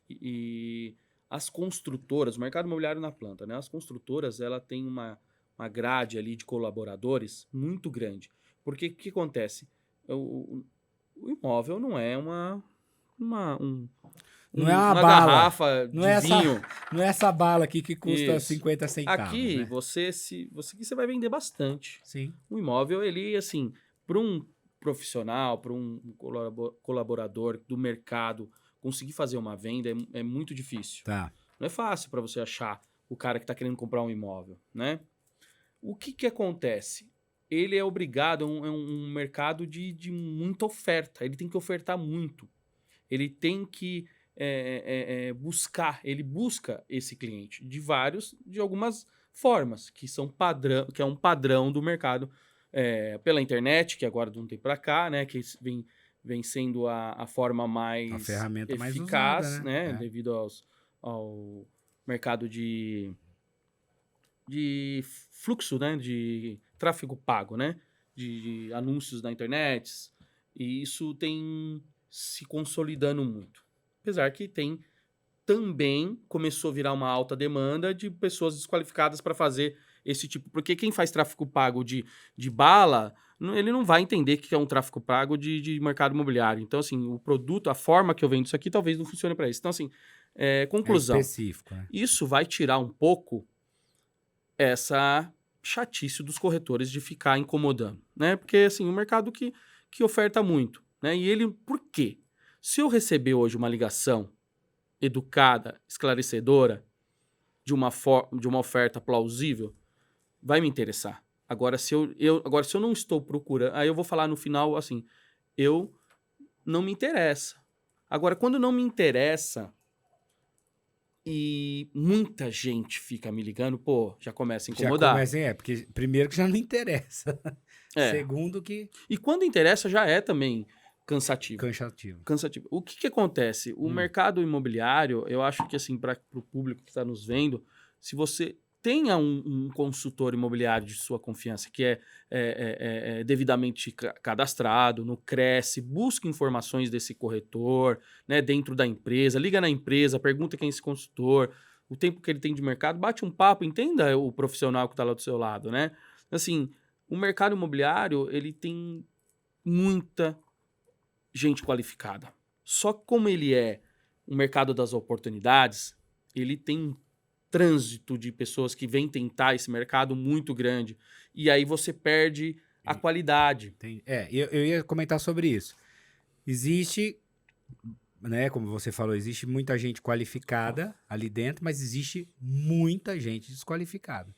e as construtoras, o mercado imobiliário na planta, né? As construtoras, ela tem uma grade ali de colaboradores muito grande. Porque o que acontece? O imóvel não é Não é uma uma bala. garrafa Não de é vinho. Não é essa bala aqui que custa Isso. 50 centavos, Aqui, né? você vai vender bastante. Sim. O imóvel, ele, assim, para um profissional, para um colaborador do mercado, conseguir fazer uma venda é muito difícil. Tá. Não é fácil para você achar o cara que está querendo comprar um imóvel, né? O que acontece? Ele é obrigado, é um mercado de muita oferta. Ele tem que ofertar muito. Ele tem que ele busca esse cliente de algumas formas, que é um padrão do mercado pela internet, que agora de um tempo para cá, né, que vem sendo a forma mais A ferramenta mais eficaz, usada, né, né? devido ao mercado de fluxo, né, de tráfego pago, né, de anúncios na internet, E isso tem se consolidando muito. Apesar que também começou a virar uma alta demanda de pessoas desqualificadas para fazer esse tipo. Porque quem faz tráfego pago de bala, ele não vai entender que é um tráfego pago de mercado imobiliário. Então, assim, o produto, a forma que eu vendo isso aqui, talvez não funcione para isso. Então, assim, É conclusão. específico, né? Isso vai tirar um pouco essa chatice dos corretores de ficar incomodando, né? Porque, assim, o mercado que oferta muito, né? E ele, por quê? Se eu receber hoje uma ligação educada, esclarecedora, de uma oferta plausível, vai me interessar. Agora, se eu não estou procurando, aí eu vou falar no final assim, eu não me interessa. Agora, quando não me interessa e muita gente fica me ligando, pô, já começa a Já incomodar. começa, porque primeiro que já não interessa. É. Segundo que E quando interessa, já é também cansativo. cansativo. Cansativo. O que acontece? O mercado imobiliário, eu acho que assim, para o público que está nos vendo, se você tenha um consultor imobiliário de sua confiança que é devidamente cadastrado, no Cresce, busque informações desse corretor, né, dentro da empresa, liga na empresa, pergunta quem é esse consultor, o tempo que ele tem de mercado, bate um papo, entenda o profissional que está lá do seu lado, né? Assim, o mercado imobiliário, ele tem muita gente qualificada. Só que como ele é um mercado das oportunidades, ele tem um trânsito de pessoas que vêm tentar esse mercado muito grande. E aí você perde a qualidade. Eu ia comentar sobre isso. Existe, né, como você falou, existe muita gente qualificada ali dentro, mas existe muita gente desqualificada.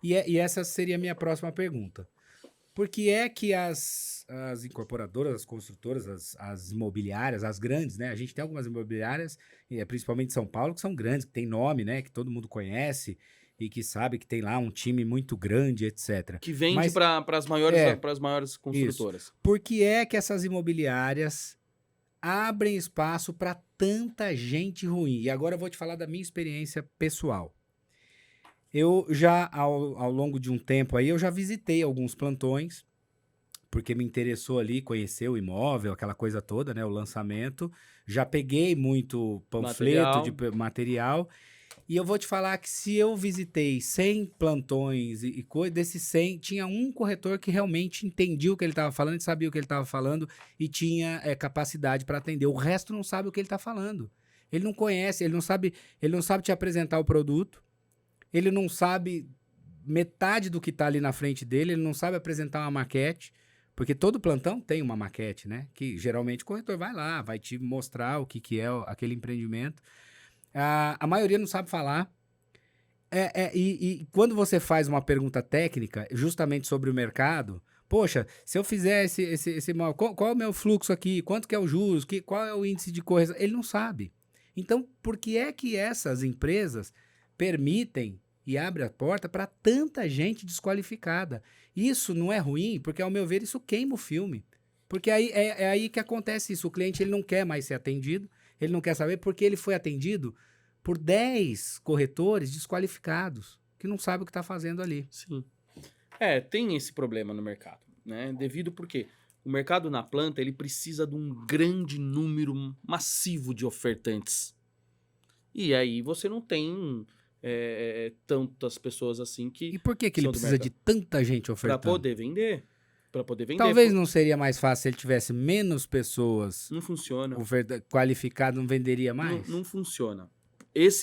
E essa seria a minha próxima pergunta. Por que é que as incorporadoras, as construtoras, as imobiliárias, as grandes, né? A gente tem algumas imobiliárias, principalmente em São Paulo, que são grandes, que tem nome, né? Que todo mundo conhece e que sabe que tem lá um time muito grande, etc. Que vende Mas para as maiores construtoras. isso. Por que é que essas imobiliárias abrem espaço para tanta gente ruim? E agora eu vou te falar da minha experiência pessoal. Eu já, ao longo de um tempo aí, eu já visitei alguns plantões, porque me interessou ali conhecer o imóvel, aquela coisa toda, né? O lançamento. Já peguei muito panfleto de material. E eu vou te falar que se eu visitei 100 plantões e coisa, desses 100, tinha um corretor que realmente entendia o que ele estava falando, sabia o que ele estava falando e tinha capacidade para atender. O resto não sabe o que ele está falando. Ele não conhece, ele não sabe te apresentar o produto. Ele não sabe metade do que está ali na frente dele, ele não sabe apresentar uma maquete, porque todo plantão tem uma maquete, né? Que geralmente o corretor vai lá, vai te mostrar o que é aquele empreendimento. A maioria não sabe falar. E quando você faz uma pergunta técnica, justamente sobre o mercado, poxa, se eu fizer esse imóvel, qual é o meu fluxo aqui? Quanto que é o juros? Qual é o índice de correção? Ele não sabe. Então, por que é que essas empresas permitem e abrem a porta para tanta gente desqualificada? Isso não é ruim, porque, ao meu ver, isso queima o filme. Porque aí é aí que acontece isso. O cliente ele não quer mais ser atendido, ele não quer saber porque ele foi atendido por 10 corretores desqualificados, que não sabem o que está fazendo ali. Sim. Tem esse problema no mercado, né? Devido porque o mercado na planta, ele precisa de um grande número massivo de ofertantes. E aí você não tem tantas pessoas assim que... E por que ele precisa de tanta gente ofertando? Para poder vender. Para poder vender. Talvez não seria mais fácil se ele tivesse menos pessoas Não funciona. Qualificadas, não venderia mais? Não funciona. Eles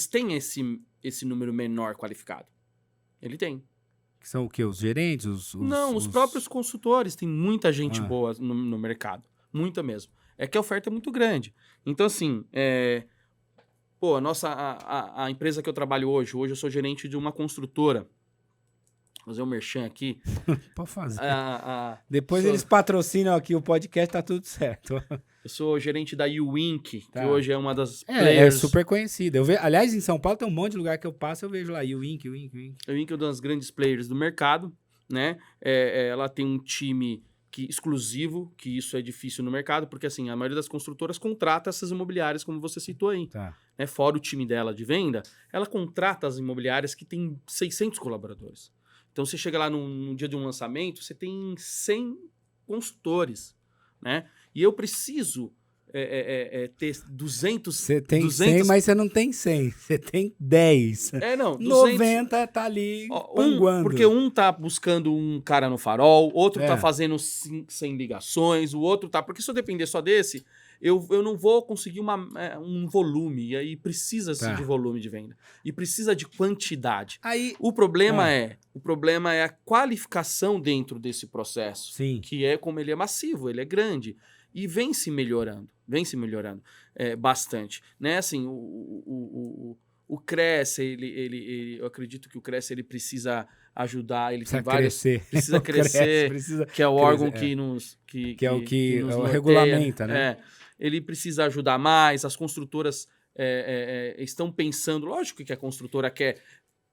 têm esse número menor qualificado. Ele tem. Que são o quê? Os gerentes? Os próprios consultores. Tem muita gente boa no mercado. Muita mesmo. É que a oferta é muito grande. Então, assim, a empresa que eu trabalho hoje eu sou gerente de uma construtora. Vou fazer um merchan aqui. Pode fazer. Depois eles patrocinam aqui o podcast, tá tudo certo. Eu sou gerente da Uwink, Tá. que hoje é uma das É players. super conhecida. Aliás, em São Paulo tem um monte de lugar que eu passo, eu vejo lá Uwink. A Uwink é uma das grandes players do mercado, né? Ela tem um time exclusivo, que isso é difícil no mercado, porque assim, a maioria das construtoras contrata essas imobiliárias, como você citou aí. Tá. Né? Fora o time dela de venda, ela contrata as imobiliárias que tem 600 colaboradores. Então, você chega lá num dia de um lançamento, você tem 100 consultores, né? E eu preciso ter 200... Você tem 100, mas você não tem 100. Você tem 10. Não, 200... 90 tá ali panguando. Porque um tá buscando um cara no farol, outro tá É. fazendo 100 ligações, o outro tá... Porque se eu depender só desse, eu não vou conseguir um volume. E aí precisa-se Tá. de volume de venda. E precisa de quantidade. Aí, O problema é a qualificação dentro desse processo. sim. Que é como ele é massivo, ele é grande. E vem se melhorando bastante. Né? Assim, o Cresce, eu acredito que o Cresce ele precisa ajudar, ele Precisa tem vários... crescer. Precisa O Cresce crescer, precisa que é o órgão crescer, que nos... Que é o que nos é o norteia. regulamenta, né? Ele precisa ajudar mais, as construtoras estão pensando... Lógico que a construtora quer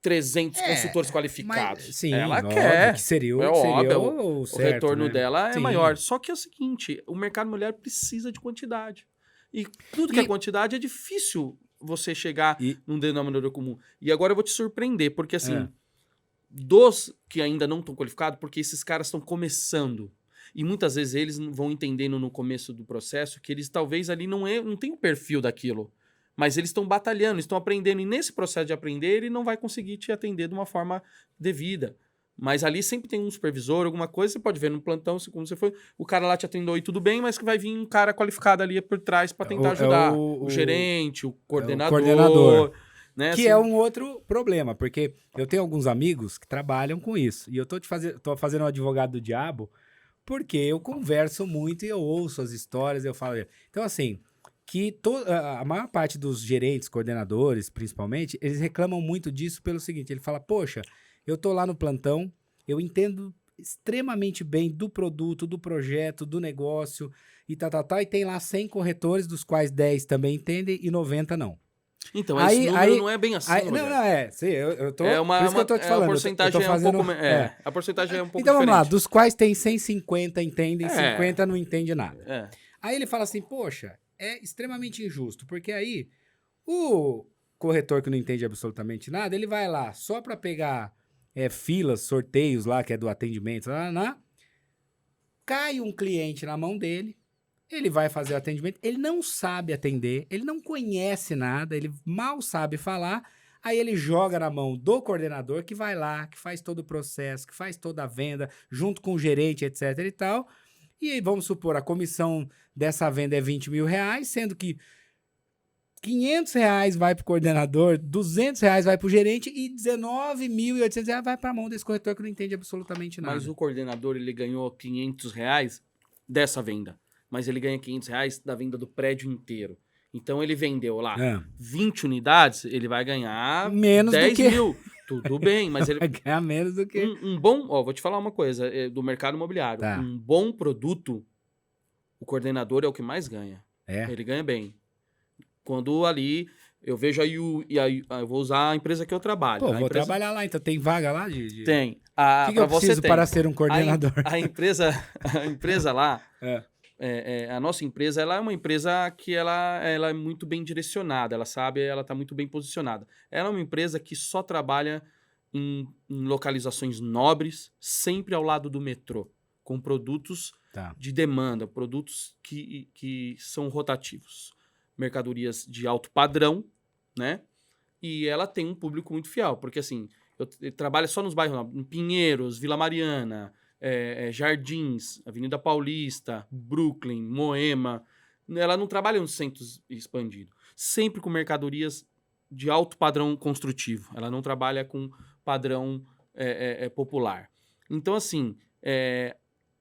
300 consultores qualificados. Mas, sim, ela óbvio, quer. que seria óbvio, o o certo, retorno né? dela é Sim. maior. Só que é o seguinte, o mercado imobiliário precisa de quantidade. E tudo que é quantidade é difícil você chegar num denominador comum. E agora eu vou te surpreender, porque assim, dos que ainda não estão qualificados, porque esses caras estão começando. E muitas vezes eles vão entendendo no começo do processo que eles talvez ali não tem o perfil daquilo. Mas eles estão batalhando, estão aprendendo. E nesse processo de aprender, ele não vai conseguir te atender de uma forma devida. Mas ali sempre tem um supervisor, alguma coisa. Você pode ver no plantão, como você foi, o cara lá te atendeu e tudo bem, mas que vai vir um cara qualificado ali por trás para tentar ajudar. O gerente, o coordenador. Né, que assim... é um outro problema, porque eu tenho alguns amigos que trabalham com isso. E eu tô fazendo um advogado do diabo, porque eu converso muito e eu ouço as histórias, eu falo... Então, assim... que a maior parte dos gerentes, coordenadores, principalmente, eles reclamam muito disso pelo seguinte, ele fala, poxa, eu tô lá no plantão, eu entendo extremamente bem do produto, do projeto, do negócio, e e tem lá 100 corretores, dos quais 10 também entendem e 90 não. Então, esse número não é bem assim, sim, eu tô... por isso que eu tô te falando. A porcentagem é um pouco... a porcentagem é um pouco então, diferente. vamos lá, dos quais tem 150 entendem, 50 não entendem nada. Aí ele fala assim, poxa... é extremamente injusto, porque aí o corretor que não entende absolutamente nada, ele vai lá só para pegar filas, sorteios lá, que é do atendimento, cai um cliente na mão dele, ele vai fazer o atendimento, ele não sabe atender, ele não conhece nada, ele mal sabe falar, aí ele joga na mão do coordenador que vai lá, que faz todo o processo, que faz toda a venda, junto com o gerente, etc e tal. E aí, vamos supor, a comissão dessa venda é 20 mil reais, sendo que 500 reais vai para o coordenador, 200 reais vai para o gerente e 19.800 reais vai para a mão desse corretor que não entende absolutamente nada. Mas o coordenador, ele ganhou 500 reais dessa venda, mas ele ganha 500 reais da venda do prédio inteiro. Então, ele vendeu lá 20 unidades, ele vai ganhar menos 10 mil. Tudo bem, mas ele... vai ganhar menos do que... Um bom... vou te falar uma coisa do mercado imobiliário. Tá. Um bom produto, o coordenador é o que mais ganha. Ele ganha bem. Quando ali... Eu vejo aí eu vou usar a empresa que eu trabalho. Pô, vou trabalhar lá, então tem vaga lá? Tem. O que eu preciso para ser um coordenador? A empresa lá... a nossa empresa, ela é uma empresa que ela é muito bem direcionada, ela está muito bem posicionada. Ela é uma empresa que só trabalha em localizações nobres, sempre ao lado do metrô, com produtos de demanda, produtos que são rotativos, mercadorias de alto padrão, né? E ela tem um público muito fiel, porque assim, eu trabalho só nos bairros, em Pinheiros, Vila Mariana... Jardins, Avenida Paulista, Brooklyn, Moema. Ela não trabalha nos centros expandidos. Sempre com mercadorias de alto padrão construtivo. Ela não trabalha com padrão popular. Então, assim,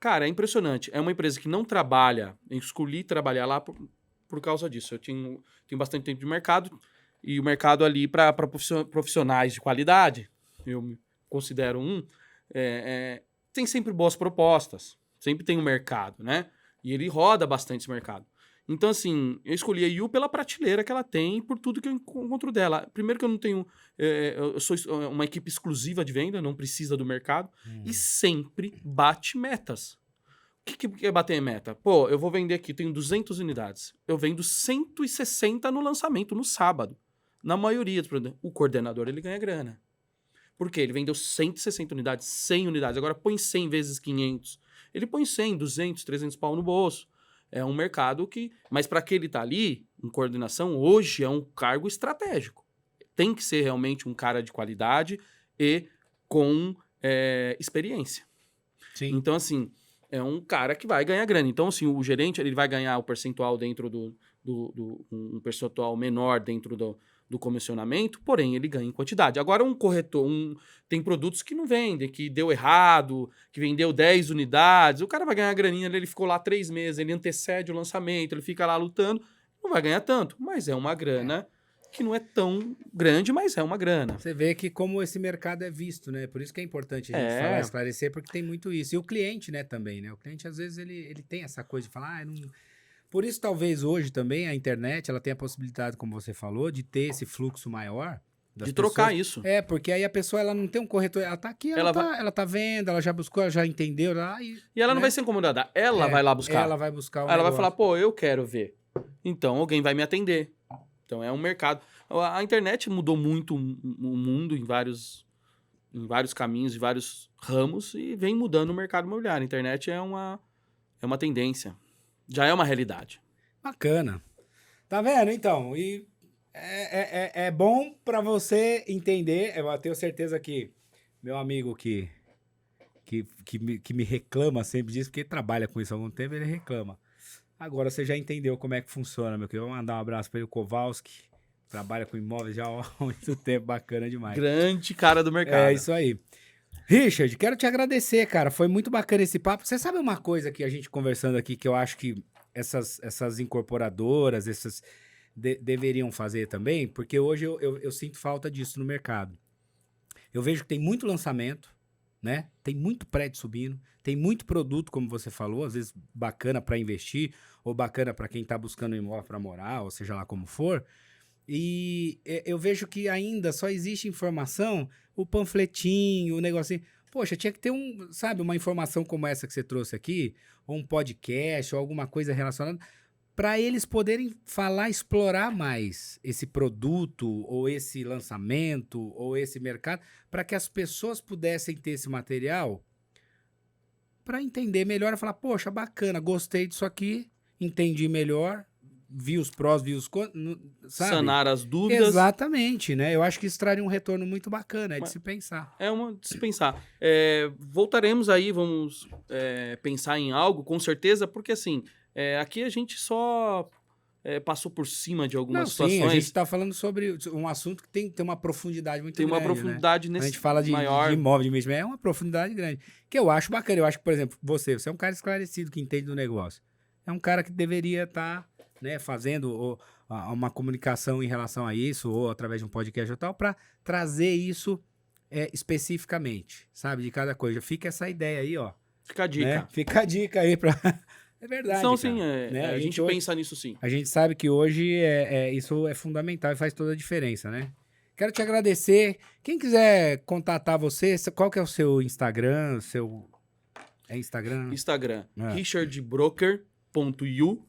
cara, é impressionante. É uma empresa que não trabalha, eu escolhi trabalhar lá por causa disso. Eu tenho bastante tempo de mercado, e o mercado ali para profissionais de qualidade, eu me considero tem sempre boas propostas, sempre tem um mercado, né? E ele roda bastante esse mercado. Então, assim, eu escolhi a Yu pela prateleira que ela tem e por tudo que eu encontro dela. Primeiro que eu não tenho... eu sou uma equipe exclusiva de venda, não precisa do mercado, e sempre bate metas. O que é bater meta? Pô, eu vou vender aqui, tenho 200 unidades. Eu vendo 160 no lançamento, no sábado. Na maioria dos produtos. O coordenador, ele ganha grana. Por quê? Ele vendeu 160 unidades, 100 unidades. Agora põe 100 vezes 500. ele põe 100, 200, 300 pau no bolso. É um mercado que... Mas para que ele tá ali, em coordenação, hoje é um cargo estratégico. Tem que ser realmente um cara de qualidade e com experiência. Sim. Então, assim, é um cara que vai ganhar grana. Então, assim, o gerente ele vai ganhar o percentual dentro um percentual menor dentro do comissionamento, porém ele ganha em quantidade. Agora, um corretor, tem produtos que não vendem, que deu errado, que vendeu 10 unidades, o cara vai ganhar a graninha, ele ficou lá 3 meses, ele antecede o lançamento, ele fica lá lutando, não vai ganhar tanto, mas é uma grana que não é tão grande, mas é uma grana. Você vê que como esse mercado é visto, né? Por isso que é importante a gente falar, esclarecer, porque tem muito isso. E o cliente, né, também, né? O cliente, às vezes, ele tem essa coisa de falar, não... Por isso, talvez, hoje também, a internet, ela tem a possibilidade, como você falou, de ter esse fluxo maior das De trocar pessoas. isso. Porque aí a pessoa, ela não tem um corretor, ela tá aqui, ela tá vendo, ela já buscou, ela já entendeu. E ela não vai ser incomodada, ela vai lá buscar. Ela vai buscar o Ela vai negócio. falar, pô, eu quero ver. Então, alguém vai me atender. Então, é um mercado. A internet mudou muito o mundo em vários caminhos, em vários ramos, e vem mudando o mercado imobiliário. A internet é uma tendência. Já é uma realidade. Bacana. Tá vendo, então? E é bom pra você entender. Eu tenho certeza que meu amigo que me reclama sempre disso, porque trabalha com isso há algum tempo, ele reclama. Agora você já entendeu como é que funciona, meu querido. Vou mandar um abraço para ele, o Kowalski. Trabalha com imóveis já há muito tempo, bacana demais. Grande cara do mercado. É isso aí. Richard, quero te agradecer, cara. Foi muito bacana esse papo. Você sabe uma coisa que a gente conversando aqui, que eu acho que essas incorporadoras, deveriam fazer também? Porque hoje eu sinto falta disso no mercado. Eu vejo que tem muito lançamento, né? Tem muito prédio subindo, tem muito produto, como você falou, às vezes bacana para investir, ou bacana para quem está buscando um imóvel para morar, ou seja lá como for. E eu vejo que ainda só existe informação, o panfletinho, o negocinho. Poxa, tinha que ter uma informação como essa que você trouxe aqui, ou um podcast, ou alguma coisa relacionada, para eles poderem falar, explorar mais esse produto, ou esse lançamento, ou esse mercado, para que as pessoas pudessem ter esse material para entender melhor e falar, poxa, bacana, gostei disso aqui, entendi melhor, vi os prós, vi os contras, sabe? Sanar as dúvidas. Exatamente, né? Eu acho que isso traria um retorno muito bacana, de se pensar. É de se pensar. Voltaremos aí, vamos pensar em algo, com certeza, porque assim, aqui a gente só passou por cima de algumas situações. Sim, a gente está falando sobre um assunto que tem que ter uma profundidade muito grande. Tem uma profundidade né? nesse A gente fala de imóvel, de investimento, é uma profundidade grande. Que eu acho bacana. Eu acho que, por exemplo, você é um cara esclarecido, que entende do negócio. É um cara que deveria estar fazendo uma comunicação em relação a isso, ou através de um podcast ou tal, para trazer isso especificamente, sabe? De cada coisa. Fica essa ideia aí, ó. Fica a dica. Né? Fica a dica aí para... É verdade, então, cara, sim, né? a gente hoje, pensa nisso sim. A gente sabe que hoje isso é fundamental e faz toda a diferença, né? Quero te agradecer. Quem quiser contatar você, qual que é o seu Instagram, É Instagram? Instagram, richardbroker.yu,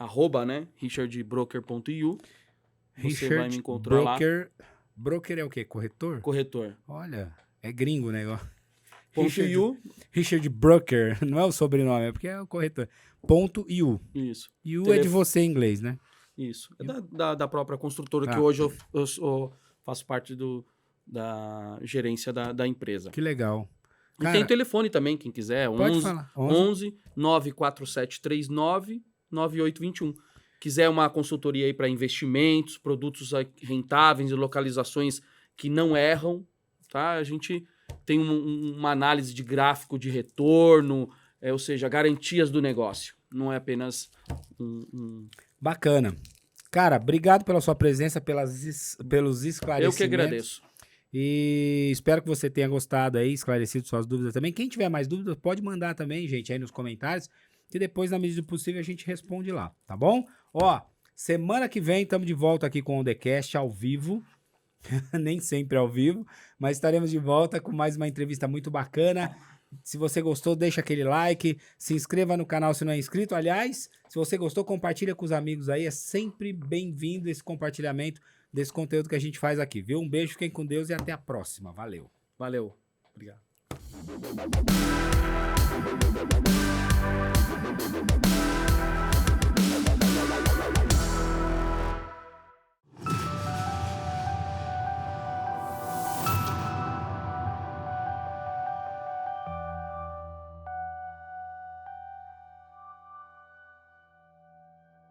@ né? richardbroker.yu. Você vai me encontrar Broker, lá. Broker é o quê? Corretor? Corretor. Olha, é gringo o negócio. Richard Broker, não é o sobrenome, é porque é o corretor. .yu. Isso. Yu é de você em inglês, né? Isso. É da própria construtora, que hoje eu faço parte da gerência da empresa. Que legal. E tem telefone também, quem quiser. Pode falar. 11 94739 9821. Quiser uma consultoria aí para investimentos, produtos rentáveis e localizações que não erram, tá? A gente tem uma análise de gráfico de retorno, ou seja, garantias do negócio. Não é apenas Bacana. Cara, obrigado pela sua presença, pelos esclarecimentos. Eu que agradeço. E espero que você tenha gostado aí, esclarecido suas dúvidas também. Quem tiver mais dúvidas, pode mandar também, gente, aí nos comentários, que depois, na medida do possível, a gente responde lá, tá bom? Ó, semana que vem estamos de volta aqui com o The Cast ao vivo. Nem sempre ao vivo, mas estaremos de volta com mais uma entrevista muito bacana. Se você gostou, deixa aquele like, se inscreva no canal se não é inscrito. Aliás, se você gostou, compartilha com os amigos aí. É sempre bem-vindo esse compartilhamento desse conteúdo que a gente faz aqui, viu? Um beijo, fiquem com Deus e até a próxima. Valeu. Valeu. Obrigado.